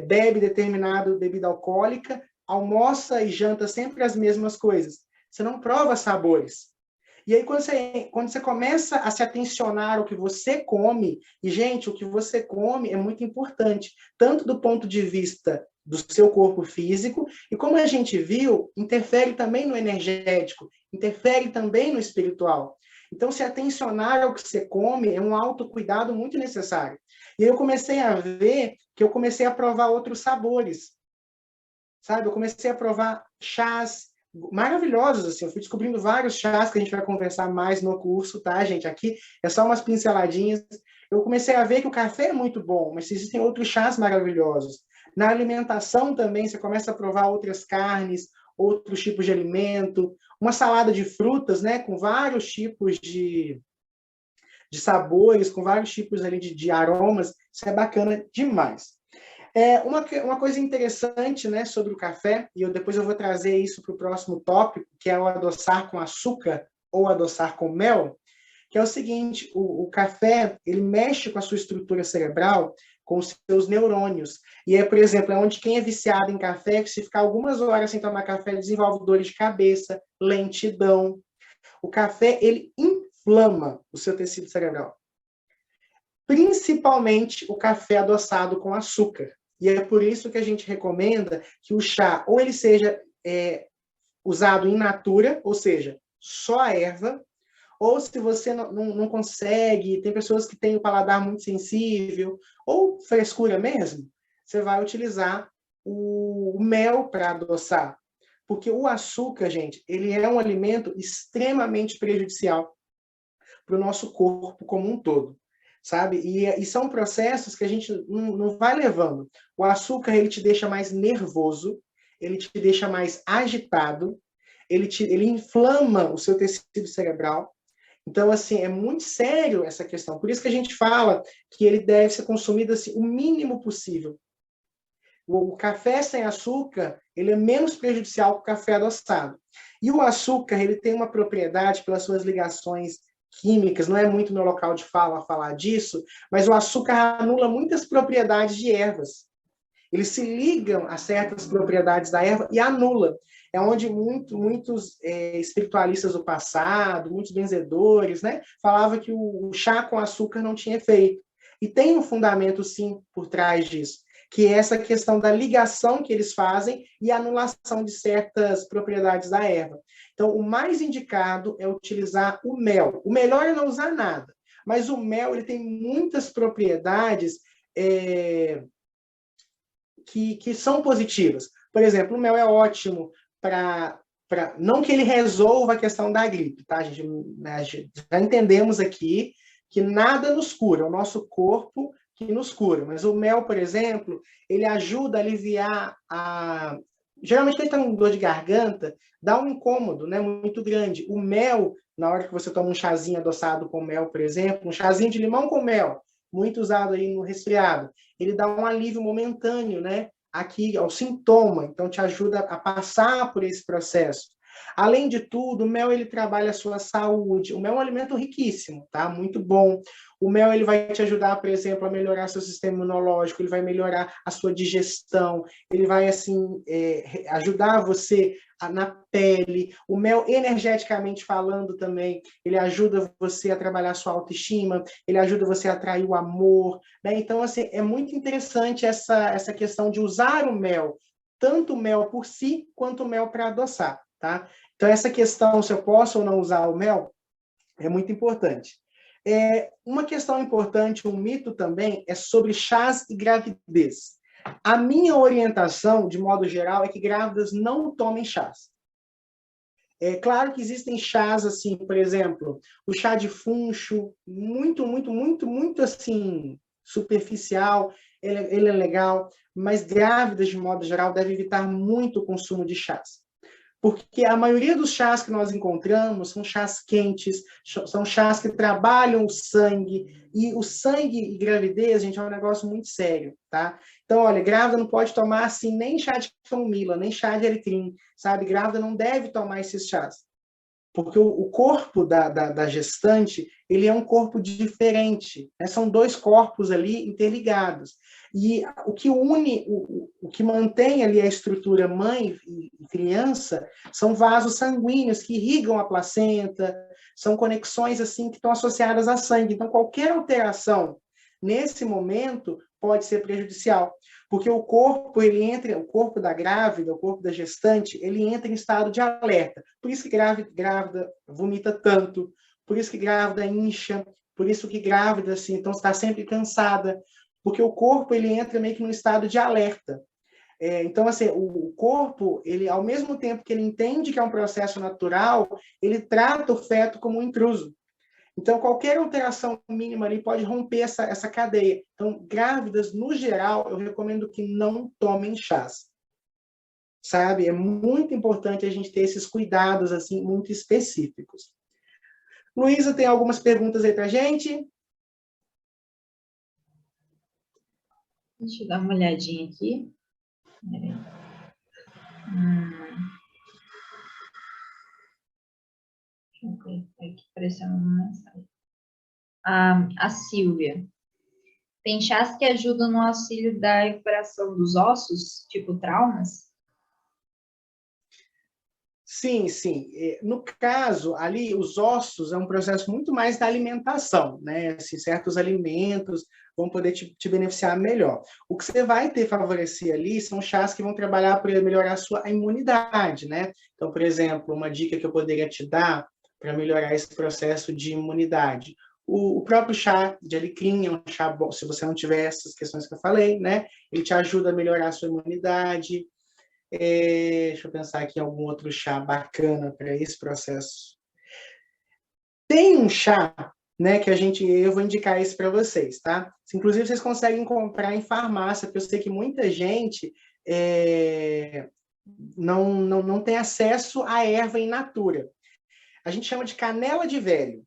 bebe determinada bebida alcoólica, almoça e janta sempre as mesmas coisas. Você não prova sabores. E aí, quando você começa a se atencionar ao que você come, e, gente, o que você come é muito importante, tanto do ponto de vista do seu corpo físico, e como a gente viu, interfere também no energético, interfere também no espiritual. Então, se atencionar ao que você come é um autocuidado muito necessário. E eu comecei a ver que eu comecei a provar outros sabores, sabe? Eu comecei a provar chás maravilhosos, assim, eu fui descobrindo vários chás que a gente vai conversar mais no curso, tá, gente? Aqui é só umas pinceladinhas. Eu comecei a ver que o café é muito bom, mas existem outros chás maravilhosos. Na alimentação também, você começa a provar outras carnes, outros tipos de alimento, uma salada de frutas, né, com vários tipos de sabores, com vários tipos ali de aromas, isso é bacana demais. Uma coisa interessante, né, sobre o café, e depois eu vou trazer isso para o próximo tópico, que é o adoçar com açúcar ou adoçar com mel, que é o seguinte, o café, ele mexe com a sua estrutura cerebral, com os seus neurônios. E por exemplo, onde quem é viciado em café, que se ficar algumas horas sem tomar café, desenvolve dores de cabeça, lentidão. O café, ele inflama o seu tecido cerebral. Principalmente o café adoçado com açúcar. E é por isso que a gente recomenda que o chá, ou ele seja usado in natura, ou seja, só a erva, ou se você não consegue, tem pessoas que têm o paladar muito sensível, ou frescura mesmo, você vai utilizar o mel para adoçar. Porque o açúcar, gente, ele é um alimento extremamente prejudicial para o nosso corpo como um todo, sabe? E são processos que a gente não vai levando. O açúcar, ele te deixa mais nervoso, ele te deixa mais agitado, ele inflama o seu tecido cerebral. Então, assim, é muito sério essa questão. Por isso que a gente fala que ele deve ser consumido assim, o mínimo possível. O café sem açúcar, ele é menos prejudicial que o café adoçado. E o açúcar, ele tem uma propriedade pelas suas ligações químicas, não é muito meu local de fala falar disso, mas o açúcar anula muitas propriedades de ervas. Eles se ligam a certas propriedades da erva e anula. É onde muitos espiritualistas do passado, muitos benzedores, né, falavam que o chá com açúcar não tinha efeito. E tem um fundamento, sim, por trás disso, que é essa questão da ligação que eles fazem e anulação de certas propriedades da erva. Então, o mais indicado é utilizar o mel. O melhor é não usar nada, mas o mel ele tem muitas propriedades que são positivas. Por exemplo, o mel é ótimo para... Não que ele resolva a questão da gripe, tá? A gente já entendemos aqui que nada nos cura, é o nosso corpo que nos cura. Mas o mel, por exemplo, ele ajuda a aliviar a... Geralmente, quando está com dor de garganta, dá um incômodo, né, muito grande. O mel, na hora que você toma um chazinho adoçado com mel, por exemplo, um chazinho de limão com mel, muito usado aí no resfriado, ele dá um alívio momentâneo, né, aqui ao sintoma, então te ajuda a passar por esse processo. Além de tudo, o mel ele trabalha a sua saúde. O mel é um alimento riquíssimo, tá? Muito bom. O mel ele vai te ajudar, por exemplo, a melhorar seu sistema imunológico, ele vai melhorar a sua digestão, ele vai assim ajudar você na pele. O mel, energeticamente falando também, ele ajuda você a trabalhar a sua autoestima, ele ajuda você a atrair o amor, né? Então, assim, é muito interessante essa questão de usar o mel, tanto o mel por si, quanto o mel para adoçar, tá? Então, essa questão, se eu posso ou não usar o mel, é muito importante. Uma questão importante, um mito também, é sobre chás e gravidez. A minha orientação, de modo geral, é que grávidas não tomem chás. É claro que existem chás, assim, por exemplo, o chá de funcho, muito, assim, superficial, ele é legal, mas grávidas, de modo geral, devem evitar muito o consumo de chás. Porque a maioria dos chás que nós encontramos são chás quentes, são chás que trabalham o sangue, e o sangue e gravidez, gente, é um negócio muito sério, tá? Então, olha, grávida não pode tomar, assim, nem chá de camomila, nem chá de alecrim, sabe? Grávida não deve tomar esses chás. Porque o corpo da gestante, ele é um corpo diferente, né? São dois corpos ali interligados. E o que une, o que mantém ali a estrutura mãe e criança são vasos sanguíneos que irrigam a placenta, são conexões assim que estão associadas a sangue. Então, qualquer alteração nesse momento pode ser prejudicial, porque o corpo, o corpo da grávida, o corpo da gestante, ele entra em estado de alerta. Por isso que grávida vomita tanto, por isso que grávida incha, por isso que grávida, assim, então está sempre cansada, porque o corpo, ele entra meio que num estado de alerta. Então, assim, o corpo, ele, ao mesmo tempo que ele entende que é um processo natural, ele trata o feto como um intruso. Então, qualquer alteração mínima ali pode romper essa cadeia. Então, grávidas, no geral, eu recomendo que não tomem chás. Sabe? É muito importante a gente ter esses cuidados, assim, muito específicos. Luísa, tem algumas perguntas aí para a gente? Deixa eu dar uma olhadinha aqui. Deixa eu ver aqui, apareceu uma mensagem. A Silvia. Tem chás que ajudam no auxílio da recuperação dos ossos, tipo traumas? Sim, sim. No caso, ali, os ossos é um processo muito mais da alimentação, né? Assim, certos alimentos vão poder te beneficiar melhor. O que você vai ter favorecer ali são chás que vão trabalhar para melhorar a sua imunidade, né? Então, por exemplo, uma dica que eu poderia te dar para melhorar esse processo de imunidade. O próprio chá de alecrim é um chá bom, se você não tiver essas questões que eu falei, né? Ele te ajuda a melhorar a sua imunidade. Deixa eu pensar aqui em algum outro chá bacana para esse processo. Tem um chá, né, que eu vou indicar esse para vocês, tá? Inclusive, vocês conseguem comprar em farmácia, porque eu sei que muita gente não tem acesso à erva in natura. A gente chama de canela de velho,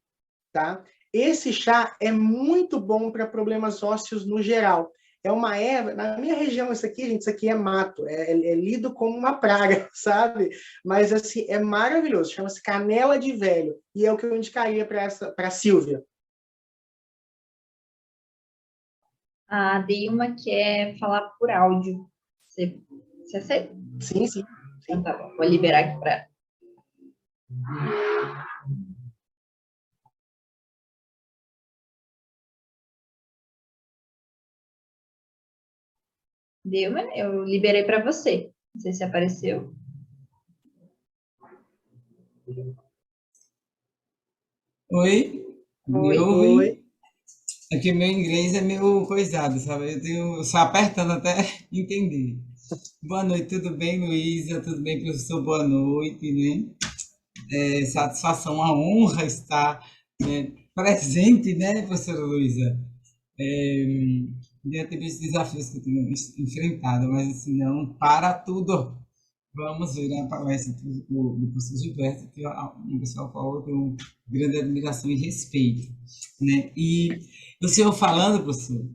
tá? Esse chá é muito bom para problemas ósseos no geral. É uma erva, na minha região, isso aqui, gente, isso aqui é mato, é lido como uma praga, sabe? Mas, assim, é maravilhoso, chama-se canela de velho, e é o que eu indicaria para a Silvia. A Dilma quer falar por áudio. Você aceita? Sim, sim. Então tá bom, vou liberar aqui para ela. Deu, né? Eu liberei para você. Não sei se apareceu. Oi, me Oi. Oi. ouve? Aqui meu inglês é meio coisado, sabe? Eu só apertando até entender. Boa noite, tudo bem, Luísa? Tudo bem, professor? Boa noite, né? Satisfação, uma honra estar, né, presente, né, professora Luísa? É, diante dos desafios que eu tenho enfrentado, mas assim, não, para tudo. Vamos ver a palestra do professor Gilberto, que é uma pessoa a qual eu tenho grande admiração e respeito, né? E o senhor falando, professor,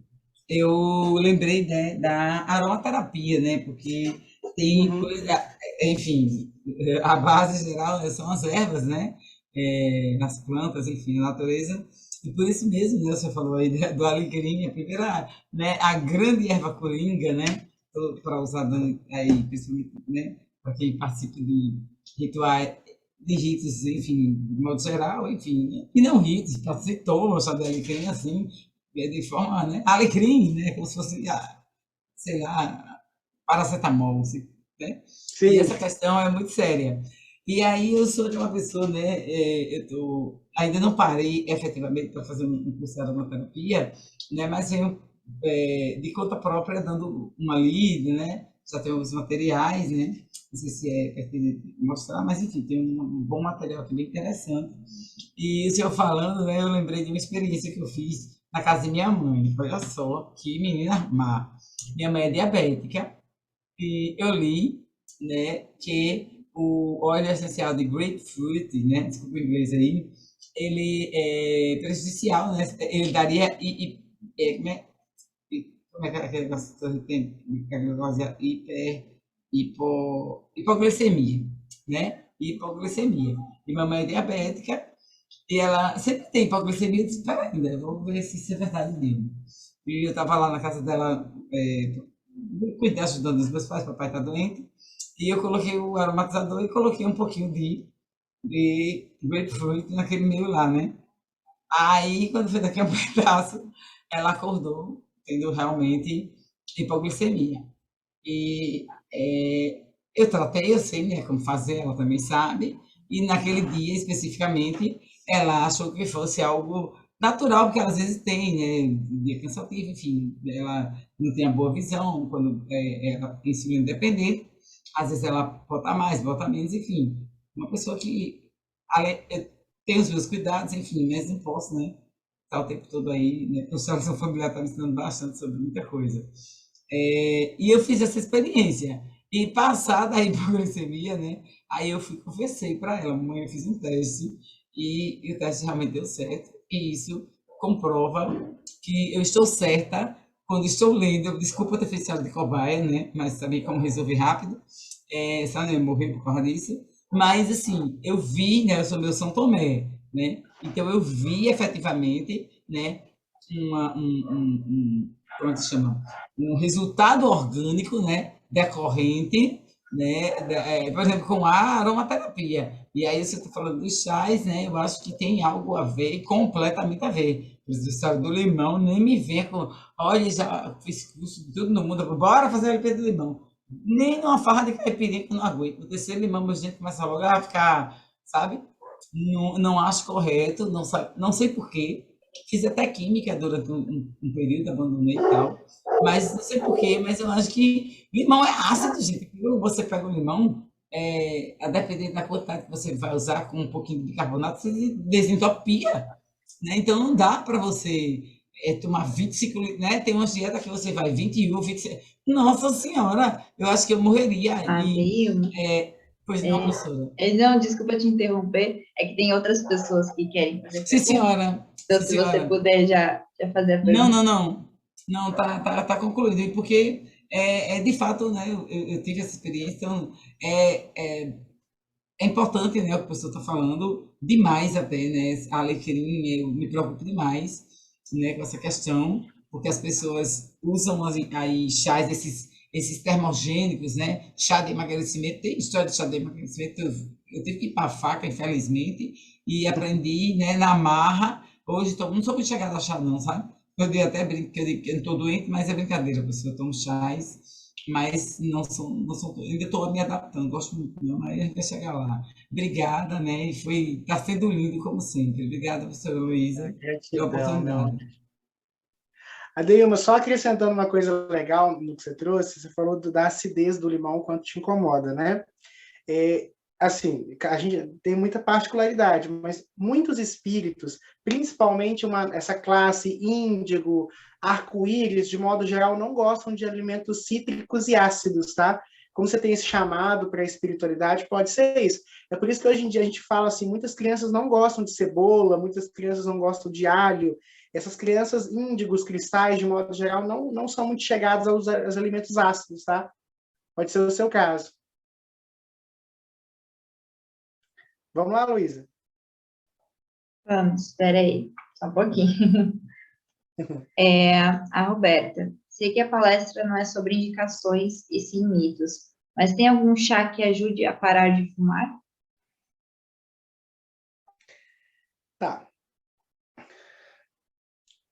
eu lembrei, né, da aromaterapia, né? Porque tem Uhum. coisa, enfim, a base geral, né, são as ervas, né? As plantas, enfim, a natureza. E por isso mesmo, né, você falou aí do alecrim, a primeira, né, a grande erva coringa, né? Para usar aí, principalmente, né? Para quem participa de rituais, de ritos, enfim, de modo geral, enfim, né? E não ritos, para se toma chá de alecrim assim, de forma, né? Alecrim, né? Como se fosse, sei lá, paracetamol, assim, né? E Sim. essa questão é muito séria. E aí eu sou de uma pessoa, né? Ainda não parei efetivamente para fazer um curso de aromaterapia, né? Mas venho de conta própria dando uma lida, né? Já tenho alguns materiais, né? Não sei se é pertinente mostrar, mas enfim, tem um bom material aqui bem interessante. E o senhor falando, né? Eu lembrei de uma experiência que eu fiz na casa de minha mãe. Olha só, que menina má. Minha mãe é diabética e eu li, né, que o óleo essencial de grapefruit, né, desculpa o inglês aí, ele é prejudicial, né? Ele daria como é que é aquele negócio que tem, aquele negócio de hipoglicemia, né? Hipoglicemia. E mamãe é diabética e ela sempre tem hipoglicemia. Eu disse, peraí, né? Vou ver se isso é verdade mesmo. E eu estava lá na casa dela, cuidar, ajudando os meus pais, papai está doente, e eu coloquei o aromatizador e coloquei um pouquinho de grapefruit naquele meio lá, né? Aí, quando foi daqui a um pedaço, ela acordou, tendo realmente hipoglicemia. E eu tratei, eu sei, né, como fazer, ela também sabe, e naquele dia especificamente, ela achou que fosse algo natural, porque ela às vezes tem, né, dia cansativo, enfim, ela não tem a boa visão, quando ela é insulina dependente, às vezes ela bota mais, bota menos, enfim, uma pessoa que tem os meus cuidados, enfim, mas não posso, né, estar o tempo todo aí, né, a sua familiar está me ensinando bastante sobre muita coisa. E eu fiz essa experiência. E passada a hipoglicemia, né? Aí eu fui, confessei para ela, mãe, eu fiz um teste e o teste realmente deu certo. E isso comprova que eu estou certa quando estou lendo. Desculpa ter feito de cobaia, né? Mas sabia como resolver rápido. Só não morrer por causa disso. Mas, assim, eu vi, né? Eu sou meu São Tomé, né? Então, eu vi efetivamente, né? Como é que se chama? Um resultado orgânico, né, decorrente, né, por exemplo, com a aromaterapia. E aí você está falando dos chás, né, eu acho que tem algo a ver, completamente a ver. Por exemplo, a história do limão, nem me vê com, olha, já fiz curso de tudo no mundo, bora fazer a LP do limão. Nem numa farra de caipirinha que eu não aguento. No terceiro limão, meu gente começa logo a ficar, sabe? Não, não acho correto, não sei porquê. Fiz até química durante um período, abandonei e tal. Mas não sei porquê, mas eu acho que limão é ácido, gente. Quando você pega o limão, a depender da quantidade que você vai usar com um pouquinho de bicarbonato, você desentopia, né? Então não dá para você tomar 25 litros, né? Tem uma dieta que você vai 21, 26. Nossa Senhora, eu acho que eu morreria. Vilma. Pois não, professora. Não, desculpa te interromper, é que tem outras pessoas que querem fazer Sim, perguntas. senhora. Então, Sim, se você senhora. puder já fazer a Não, pergunta. não, não. Não, tá concluído. Porque, de fato, né, eu tive essa experiência, então é importante, né, o que o professor está falando, demais até, né, a alecrim, eu me preocupo demais, né, com essa questão, porque as pessoas usam aí chás, esses termogênicos, né? Chá de emagrecimento, tem história de chá de emagrecimento, eu tive que ir para a faca, infelizmente, e aprendi, né, na marra. Hoje, não sou muito chegada a chá, não, sabe? Eu digo até brinco que eu digo que eu não estou doente, mas é brincadeira, pessoal. Eu tomo chás, mas não sou, ainda estou me adaptando, gosto muito, não, mas a gente vai chegar lá. Obrigada, né? Está sendo lindo, como sempre. Obrigada, professora Luísa, pela Gratidão, meu oportunidade. anjo. Adeilma, só acrescentando uma coisa legal no que você trouxe, você falou da acidez do limão, quanto te incomoda, né? É, assim, a gente tem muita particularidade, mas muitos espíritos, principalmente essa classe índigo, arco-íris, de modo geral, não gostam de alimentos cítricos e ácidos, tá? Como você tem esse chamado para a espiritualidade, pode ser isso. É por isso que hoje em dia a gente fala assim, muitas crianças não gostam de cebola, muitas crianças não gostam de alho. Essas crianças índigos, cristais, de modo geral, não são muito chegadas aos alimentos ácidos, tá? Pode ser o seu caso. Vamos lá, Luísa. Vamos, espera aí, só um pouquinho. A Roberta, sei que a palestra não é sobre indicações e sim mitos, mas tem algum chá que ajude a parar de fumar? Tá.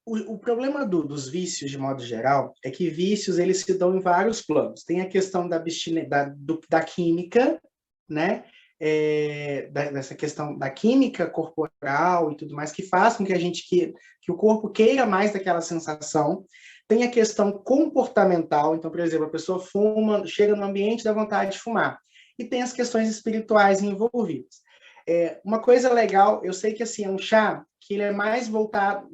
O problema dos vícios, de modo geral, é que vícios eles se dão em vários planos. Tem a questão da química, né? Dessa questão da química corporal e tudo mais, que faz com que o corpo queira mais daquela sensação. Tem a questão comportamental, então, por exemplo, a pessoa fuma, chega no ambiente e dá vontade de fumar. E tem as questões espirituais envolvidas. Uma coisa legal, eu sei que assim, é um chá que ele é mais voltado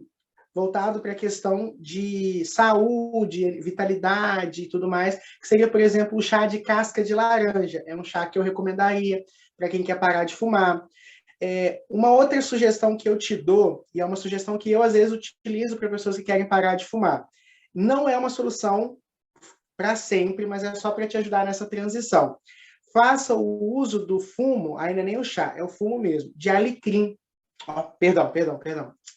para a questão de saúde, vitalidade e tudo mais, que seria, por exemplo, o chá de casca de laranja. É um chá que eu recomendaria para quem quer parar de fumar. Uma outra sugestão que eu te dou, e é uma sugestão que eu, às vezes, utilizo para pessoas que querem parar de fumar. Não é uma solução para sempre, mas é só para te ajudar nessa transição. Faça o uso do fumo, ainda nem o chá, é o fumo mesmo, de alecrim. Oh, perdão.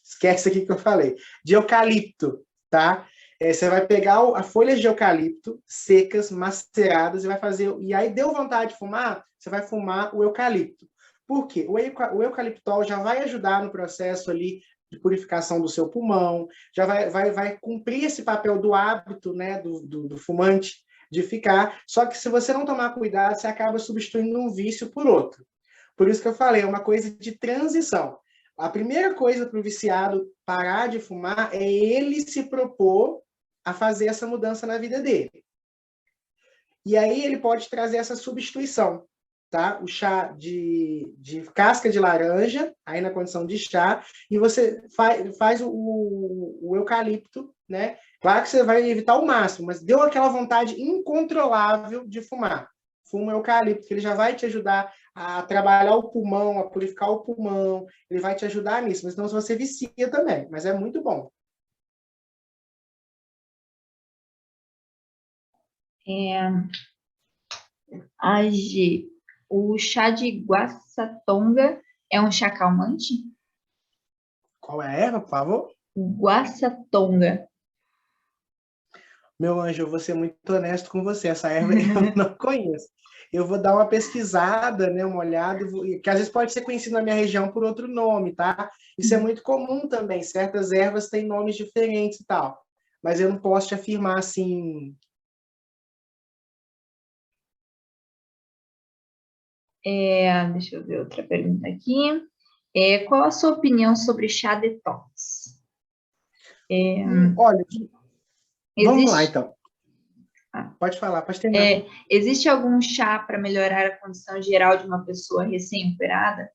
Esquece aqui que eu falei. De eucalipto, tá? Você vai pegar a folha de eucalipto secas, maceradas, e vai fazer. E aí deu vontade de fumar, você vai fumar o eucalipto. Por quê? O eucaliptol já vai ajudar no processo ali de purificação do seu pulmão, já vai cumprir esse papel do hábito, né, do fumante de ficar. Só que se você não tomar cuidado, você acaba substituindo um vício por outro. Por isso que eu falei, é uma coisa de transição. A primeira coisa para o viciado parar de fumar é ele se propor a fazer essa mudança na vida dele. E aí ele pode trazer essa substituição, tá? O chá de casca de laranja, aí na condição de chá, e você faz o eucalipto, né? Claro que você vai evitar o máximo, mas deu aquela vontade incontrolável de fumar. Fuma eucalipto, que ele já vai te ajudar a trabalhar o pulmão, a purificar o pulmão, ele vai te ajudar nisso, mas senão você vicia também, mas é muito bom. Agi, o chá de guaçatonga é um chá calmante? Qual é a erva, por favor? Guaçatonga. Meu anjo, eu vou ser muito honesto com você, essa erva eu não conheço. Eu vou dar uma pesquisada, né, uma olhada, que às vezes pode ser conhecido na minha região por outro nome, tá? Isso é muito comum também, certas ervas têm nomes diferentes e tal, mas eu não posso te afirmar assim. Deixa eu ver outra pergunta aqui. Qual a sua opinião sobre chá detox? Olha, vamos lá Existe, então. Pode falar, pode terminar. existe algum chá para melhorar a condição geral de uma pessoa recém-operada?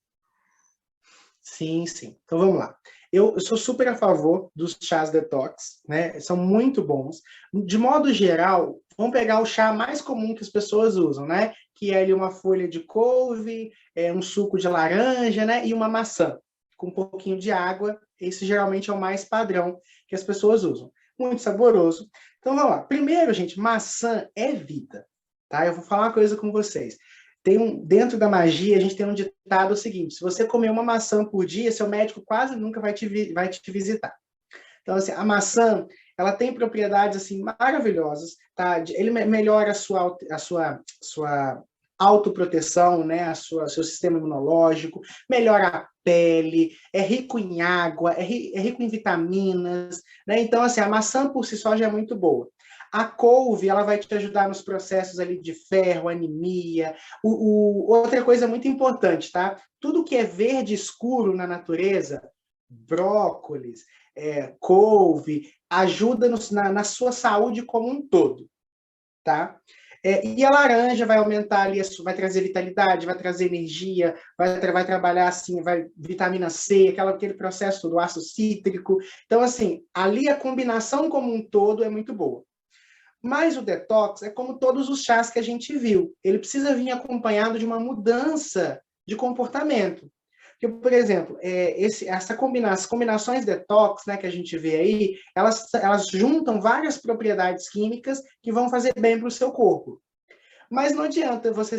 Sim. Então vamos lá. Eu sou super a favor dos chás detox, né? São muito bons. De modo geral, vamos pegar o chá mais comum que as pessoas usam, né? Que é ali uma folha de couve, um suco de laranja, né? E uma maçã, com um pouquinho de água. Esse geralmente é o mais padrão que as pessoas usam. Muito saboroso. Então vamos lá. Primeiro, gente, maçã é vida, tá? Eu vou falar uma coisa com vocês. Dentro da magia, a gente tem um ditado seguinte: se você comer uma maçã por dia, seu médico quase nunca vai te visitar. Então, assim, a maçã, ela tem propriedades assim maravilhosas, tá? Ele melhora a sua autoproteção, né? Seu sistema imunológico, melhora a pele, é rico em água, é rico em vitaminas, né? Então, assim, a maçã por si só já é muito boa. A couve, ela vai te ajudar nos processos ali de ferro, anemia. Outra coisa muito importante, tá? Tudo que é verde escuro na natureza, brócolis, couve, ajuda na sua saúde como um todo, tá? E a laranja vai aumentar ali, vai trazer vitalidade, vai trazer energia, vai trabalhar assim, vitamina C, aquele processo do ácido cítrico. Então, assim, ali a combinação como um todo é muito boa. Mas o detox é como todos os chás que a gente viu. Ele precisa vir acompanhado de uma mudança de comportamento. Porque, por exemplo, as combinações detox, né, que a gente vê aí, elas juntam várias propriedades químicas que vão fazer bem para o seu corpo. Mas não adianta você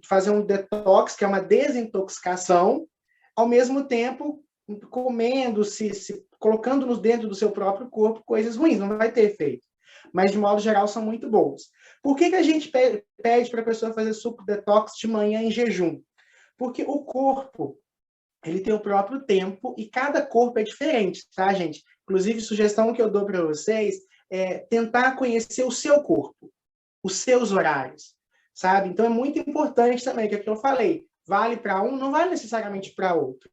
fazer um detox, que é uma desintoxicação, ao mesmo tempo comendo, se colocando dentro do seu próprio corpo coisas ruins, não vai ter efeito. Mas, de modo geral, são muito boas. Por que a gente pede para a pessoa fazer suco detox de manhã em jejum? Porque o corpo, ele tem o próprio tempo e cada corpo é diferente, tá, gente? Inclusive, sugestão que eu dou para vocês é tentar conhecer o seu corpo, os seus horários, sabe? Então, é muito importante também, que é o que eu falei, vale para um, não vale necessariamente para outro.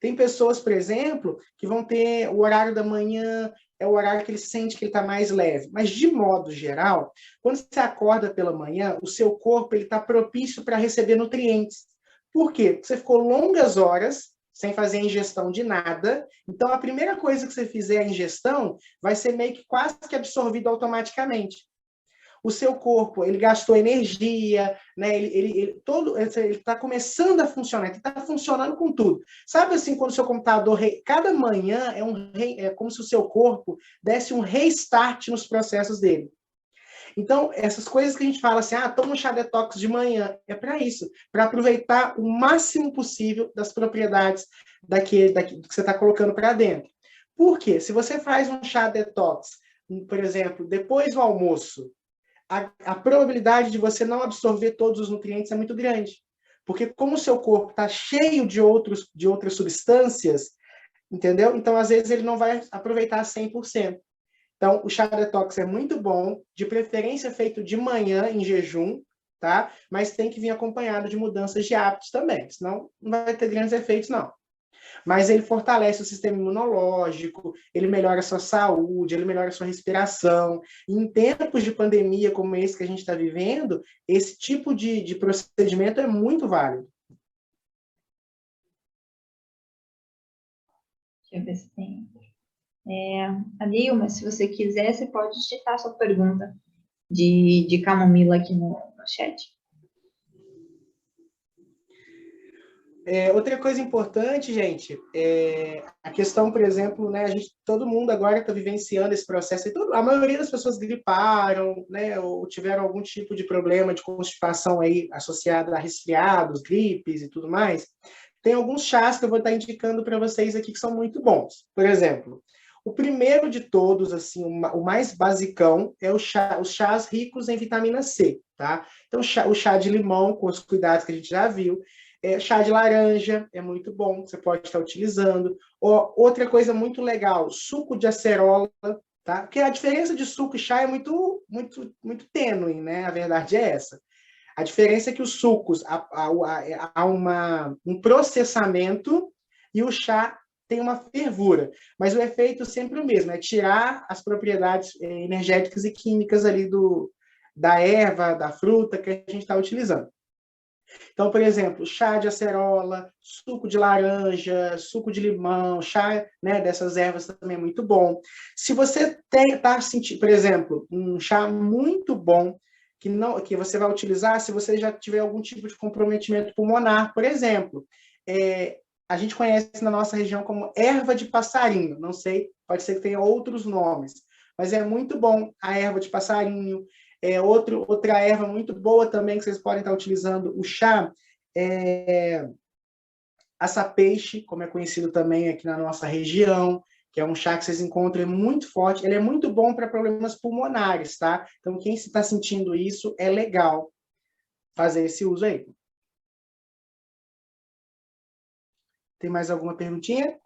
Tem pessoas, por exemplo, que vão ter o horário da manhã, é o horário que ele sente que ele está mais leve. Mas, de modo geral, quando você acorda pela manhã, o seu corpo está propício para receber nutrientes. Por quê? Porque você ficou longas horas sem fazer ingestão de nada. Então, a primeira coisa que você fizer a ingestão vai ser meio que quase que absorvido automaticamente. O seu corpo, ele gastou energia, né? Ele está começando a funcionar, ele está funcionando com tudo. Sabe assim, quando o seu computador, cada manhã é como se o seu corpo desse um restart nos processos dele. Então, essas coisas que a gente fala assim, toma um chá detox de manhã, é para isso, para aproveitar o máximo possível das propriedades que você está colocando para dentro. Por quê? Se você faz um chá detox, por exemplo, depois do almoço, a probabilidade de você não absorver todos os nutrientes é muito grande. Porque como o seu corpo está cheio de outras substâncias, entendeu? Então, às vezes, ele não vai aproveitar 100%. Então, o chá detox é muito bom, de preferência feito de manhã, em jejum, tá? Mas tem que vir acompanhado de mudanças de hábitos também, senão não vai ter grandes efeitos, não. Mas ele fortalece o sistema imunológico, ele melhora a sua saúde, ele melhora a sua respiração. E em tempos de pandemia como esse que a gente está vivendo, esse tipo de procedimento é muito válido. Deixa eu ver se tem. Adilma, se você quiser, você pode digitar sua pergunta de camomila aqui no chat. Outra coisa importante, gente, é a questão, por exemplo, né, todo mundo agora está vivenciando esse processo, e a maioria das pessoas griparam, né, ou tiveram algum tipo de problema de constipação aí associado a resfriados, gripes e tudo mais. Tem alguns chás que eu vou estar indicando para vocês aqui que são muito bons. Por exemplo, o primeiro de todos, assim, o mais basicão, é os chás ricos em vitamina C, tá? Então, o chá de limão, com os cuidados que a gente já viu, chá de laranja é muito bom, você pode estar utilizando. Outra coisa muito legal, suco de acerola, tá? Porque a diferença de suco e chá é muito, muito, muito tênue, né? A verdade é essa. A diferença é que os sucos há um processamento e o chá tem uma fervura. Mas o efeito é sempre o mesmo, é tirar as propriedades energéticas e químicas ali da erva, da fruta que a gente está utilizando. Então, por exemplo, chá de acerola, suco de laranja, suco de limão, chá, né, dessas ervas também é muito bom. Se você está sentindo, por exemplo, um chá muito bom que você vai utilizar se você já tiver algum tipo de comprometimento pulmonar, por exemplo, a gente conhece na nossa região como erva de passarinho, não sei, pode ser que tenha outros nomes, mas é muito bom a erva de passarinho. Outra erva muito boa também que vocês podem estar utilizando, o chá, açapeixe, como é conhecido também aqui na nossa região, que é um chá que vocês encontram muito forte. Ele é muito bom para problemas pulmonares, tá? Então, quem está sentindo isso, é legal fazer esse uso aí. Tem mais alguma perguntinha?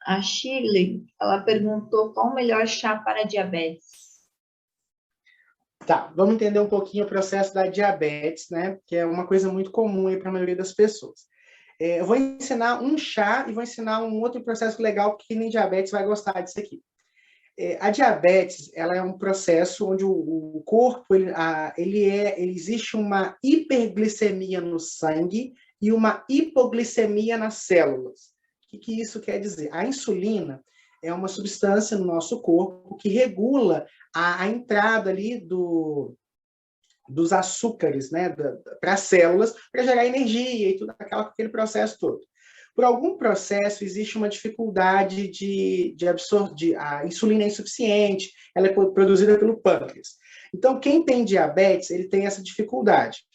A Shirley, ela perguntou qual o melhor chá para diabetes. Tá, vamos entender um pouquinho o processo da diabetes, né? Que é uma coisa muito comum aí para a maioria das pessoas. Eu vou ensinar um chá e vou ensinar um outro processo legal, que nem diabetes vai gostar disso aqui. A diabetes, ela é um processo onde o corpo, existe uma hiperglicemia no sangue e uma hipoglicemia nas células. O que isso quer dizer? A insulina é uma substância no nosso corpo que regula a entrada ali dos açúcares, né, para as células, para gerar energia e tudo aquele processo todo. Por algum processo, existe uma dificuldade de absorver, a insulina é insuficiente, ela é produzida pelo pâncreas. Então, quem tem diabetes, ele tem essa dificuldade.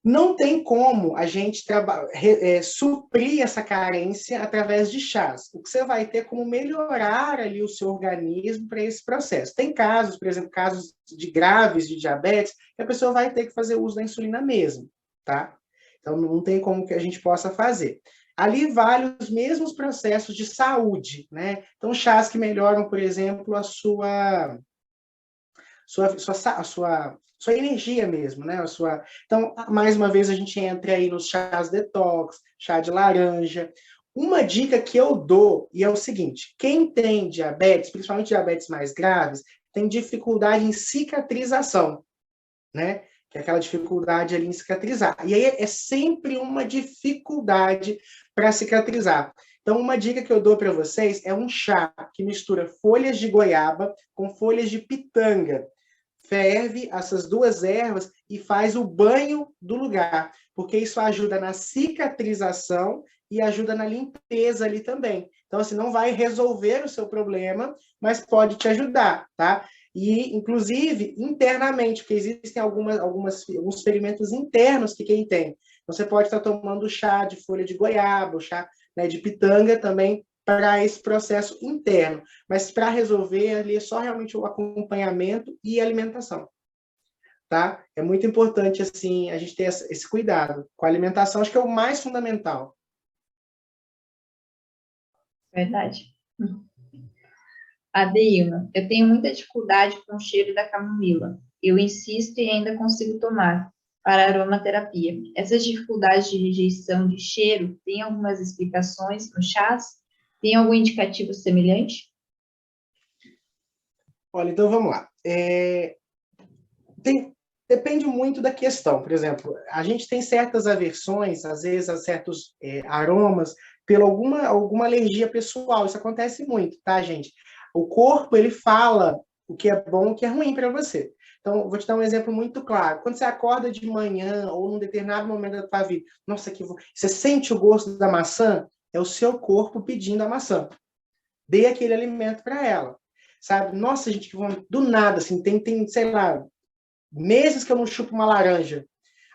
Não tem como a gente suprir essa carência através de chás. O que você vai ter como melhorar ali o seu organismo para esse processo. Tem casos, por exemplo, casos graves de diabetes, que a pessoa vai ter que fazer uso da insulina mesmo, tá? Então, não tem como que a gente possa fazer. Ali vale os mesmos processos de saúde, né? Então, chás que melhoram, por exemplo, a sua energia mesmo, né? Então, mais uma vez, a gente entra aí nos chás detox, chá de laranja. Uma dica que eu dou, e é o seguinte, quem tem diabetes, principalmente diabetes mais graves, tem dificuldade em cicatrização, né? Que é aquela dificuldade ali em cicatrizar. E aí é sempre uma dificuldade para cicatrizar. Então, uma dica que eu dou para vocês é um chá que mistura folhas de goiaba com folhas de pitanga. Ferve essas duas ervas e faz o banho do lugar, porque isso ajuda na cicatrização e ajuda na limpeza ali também. Então, assim, não vai resolver o seu problema, mas pode te ajudar, tá? E, inclusive, internamente, porque existem alguns ferimentos internos que quem tem. Então, você pode estar tomando chá de folha de goiaba, chá, né, de pitanga também, para esse processo interno. Mas para resolver ali é só realmente o acompanhamento e alimentação. Tá? É muito importante assim a gente ter esse cuidado com a alimentação, acho que é o mais fundamental. Verdade. Adeilma, eu tenho muita dificuldade com o cheiro da camomila. Eu insisto e ainda consigo tomar para aromaterapia. Essas dificuldades de rejeição de cheiro, tem algumas explicações no chás? Tem algum indicativo semelhante? Olha, então vamos lá. Depende muito da questão. Por exemplo, a gente tem certas aversões, às vezes, a certos aromas, pela alguma alergia pessoal. Isso acontece muito, tá, gente? O corpo, ele fala o que é bom e o que é ruim para você. Então, vou te dar um exemplo muito claro. Quando você acorda de manhã ou num determinado momento da tua vida, nossa, você sente o gosto da maçã, é o seu corpo pedindo a maçã. Dê aquele alimento para ela, sabe? Nossa, gente, do nada, assim, tem, sei lá, meses que eu não chupo uma laranja.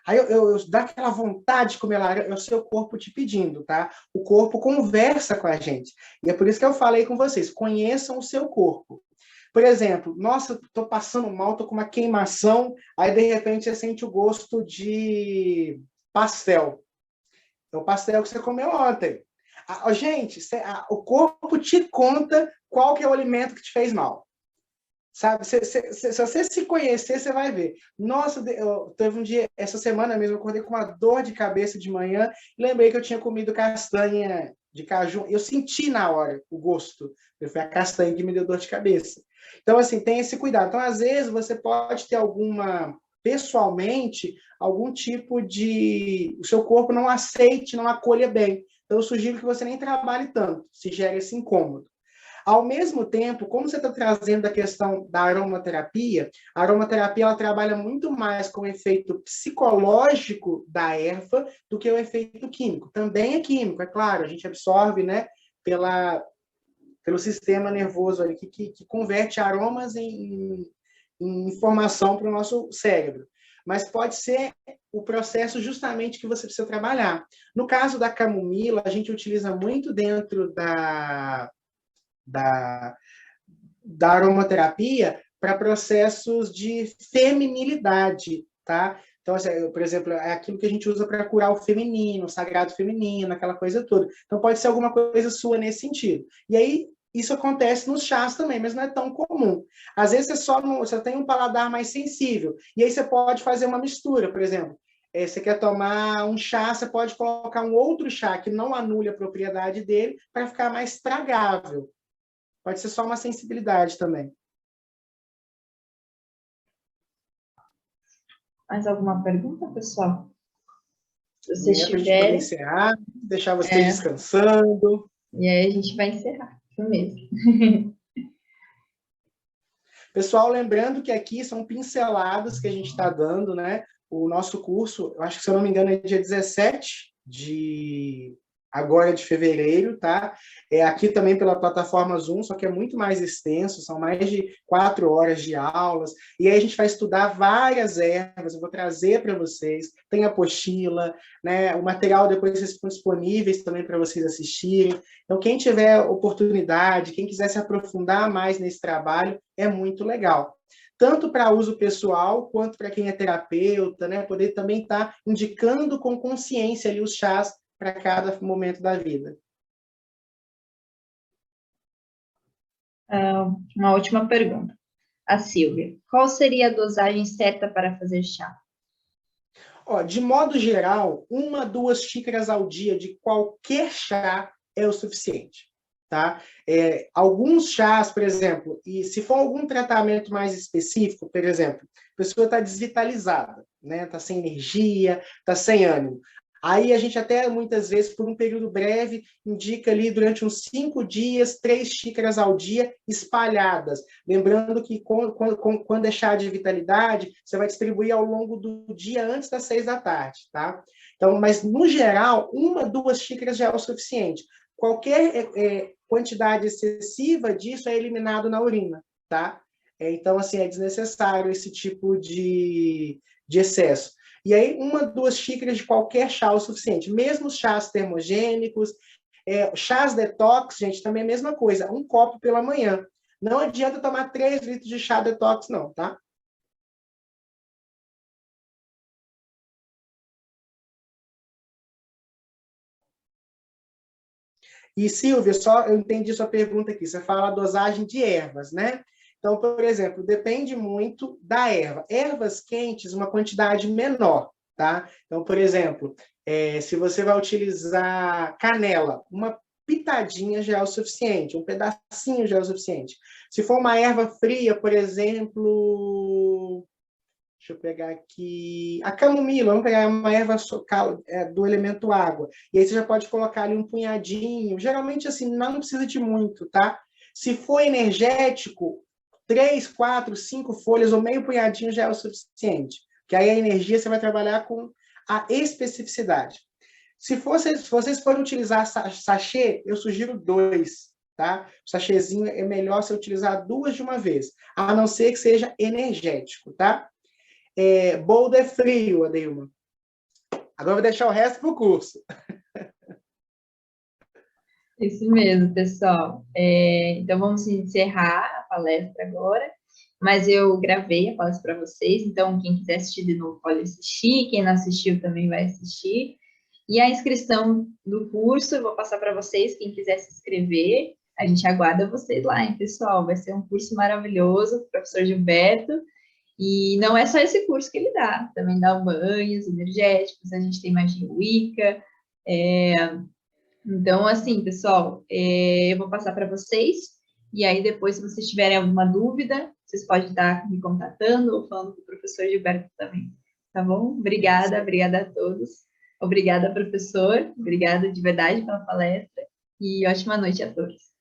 Aí eu dá aquela vontade de comer laranja, é o seu corpo te pedindo, tá? O corpo conversa com a gente. E é por isso que eu falei com vocês, conheçam o seu corpo. Por exemplo, nossa, tô passando mal, tô com uma queimação, aí de repente você sente o gosto de pastel. É o pastel que você comeu ontem. Gente, o corpo te conta qual que é o alimento que te fez mal. Sabe? Se você se conhecer, você vai ver. Nossa, teve um dia, essa semana mesmo, eu acordei com uma dor de cabeça de manhã e lembrei que eu tinha comido castanha de caju. Eu senti na hora o gosto. Foi a castanha que me deu dor de cabeça. Então, assim, tem esse cuidado. Então, às vezes, você pode ter pessoalmente, algum tipo de... O seu corpo não aceite, não acolha bem. Então, eu sugiro que você nem trabalhe tanto, se gere esse incômodo. Ao mesmo tempo, como você está trazendo a questão da aromaterapia, a aromaterapia ela trabalha muito mais com o efeito psicológico da erva do que o efeito químico. Também é químico, é claro, a gente absorve, né, pelo sistema nervoso ali, que converte aromas em informação para o nosso cérebro. mas pode ser o processo justamente que você precisa trabalhar. No caso da camomila, a gente utiliza muito dentro da, da aromaterapia para processos de feminilidade, tá? Então, assim, por exemplo, é aquilo que a gente usa para curar o feminino, o sagrado feminino, aquela coisa toda. Então, pode ser alguma coisa sua nesse sentido. E aí, isso acontece nos chás também, mas não é tão comum. Às vezes, você tem um paladar mais sensível, e aí você pode fazer uma mistura, por exemplo. Você quer tomar um chá, você pode colocar um outro chá que não anule a propriedade dele para ficar mais tragável. Pode ser só uma sensibilidade também. Mais alguma pergunta, pessoal? Se Para vocês a gente poder tiverem, encerrar, deixar vocês descansando. e aí a gente vai encerrar, isso mesmo. Pessoal, lembrando que aqui são pinceladas que a gente está dando, né? O nosso curso, eu acho que, se eu não me engano, é dia 17 de fevereiro, tá? É aqui também pela plataforma Zoom, só que é muito mais extenso, são mais de 4 horas de aulas, e aí a gente vai estudar várias ervas, eu vou trazer para vocês, tem apostila, né? O material depois vocês ficam disponíveis também para vocês assistirem. Então, quem tiver oportunidade, quem quiser se aprofundar mais nesse trabalho, é muito legal. Tanto para uso pessoal, quanto para quem é terapeuta, né? Poder também estar indicando com consciência ali os chás para cada momento da vida. Uma última pergunta. A Silvia, qual seria a dosagem certa para fazer chá? Ó, de modo geral, 1, 2 xícaras ao dia de qualquer chá é o suficiente. Tá? Alguns chás, por exemplo, e se for algum tratamento mais específico, por exemplo, a pessoa está desvitalizada, né? Está sem energia, está sem ânimo. Aí a gente até, muitas vezes, por um período breve, indica ali durante uns 5 dias, 3 xícaras ao dia, espalhadas. Lembrando que quando é chá de vitalidade, você vai distribuir ao longo do dia antes das 6 da tarde, tá? Então, mas, no geral, 1, 2 xícaras já é o suficiente. Qualquer quantidade excessiva disso é eliminado na urina, tá? Então, assim, é desnecessário esse tipo de excesso. E aí, 1, 2 xícaras de qualquer chá é o suficiente. Mesmo os chás termogênicos, chás detox, gente, também é a mesma coisa. 1 copo pela manhã. Não adianta tomar 3 litros de chá detox, não, tá? E, Silvia, só eu entendi sua pergunta aqui. Você fala a dosagem de ervas, né? Então, por exemplo, depende muito da erva. Ervas quentes, uma quantidade menor, tá? Então, por exemplo, se você vai utilizar canela, uma pitadinha já é o suficiente, um pedacinho já é o suficiente. Se for uma erva fria, por exemplo, deixa eu pegar aqui. A camomila, vamos pegar uma erva do elemento água. E aí você já pode colocar ali um punhadinho. Geralmente, assim, não precisa de muito, tá? Se for energético, 3, 4, 5 folhas ou meio punhadinho já é o suficiente. Porque aí a energia você vai trabalhar com a especificidade. Se vocês forem utilizar sachê, eu sugiro 2, tá? O sachêzinho é melhor você utilizar 2 de uma vez, a não ser que seja energético, tá? Boldo é frio, Adeilma. Agora eu vou deixar o resto para o curso. Isso mesmo, pessoal. Então, vamos encerrar a palestra agora, mas eu gravei a palestra para vocês, então quem quiser assistir de novo pode assistir, quem não assistiu também vai assistir. E a inscrição do curso, eu vou passar para vocês, quem quiser se inscrever, a gente aguarda vocês lá, hein, pessoal? Vai ser um curso maravilhoso, professor Gilberto, e não é só esse curso que ele dá, também dá banhos energéticos, a gente tem magia Wicca. Então, assim, pessoal, eu vou passar para vocês, e aí depois, se vocês tiverem alguma dúvida, vocês podem estar me contatando ou falando com o professor Gilberto também, tá bom? Obrigada, obrigada a todos. Obrigada, professor. Obrigada de verdade pela palestra, e ótima noite a todos.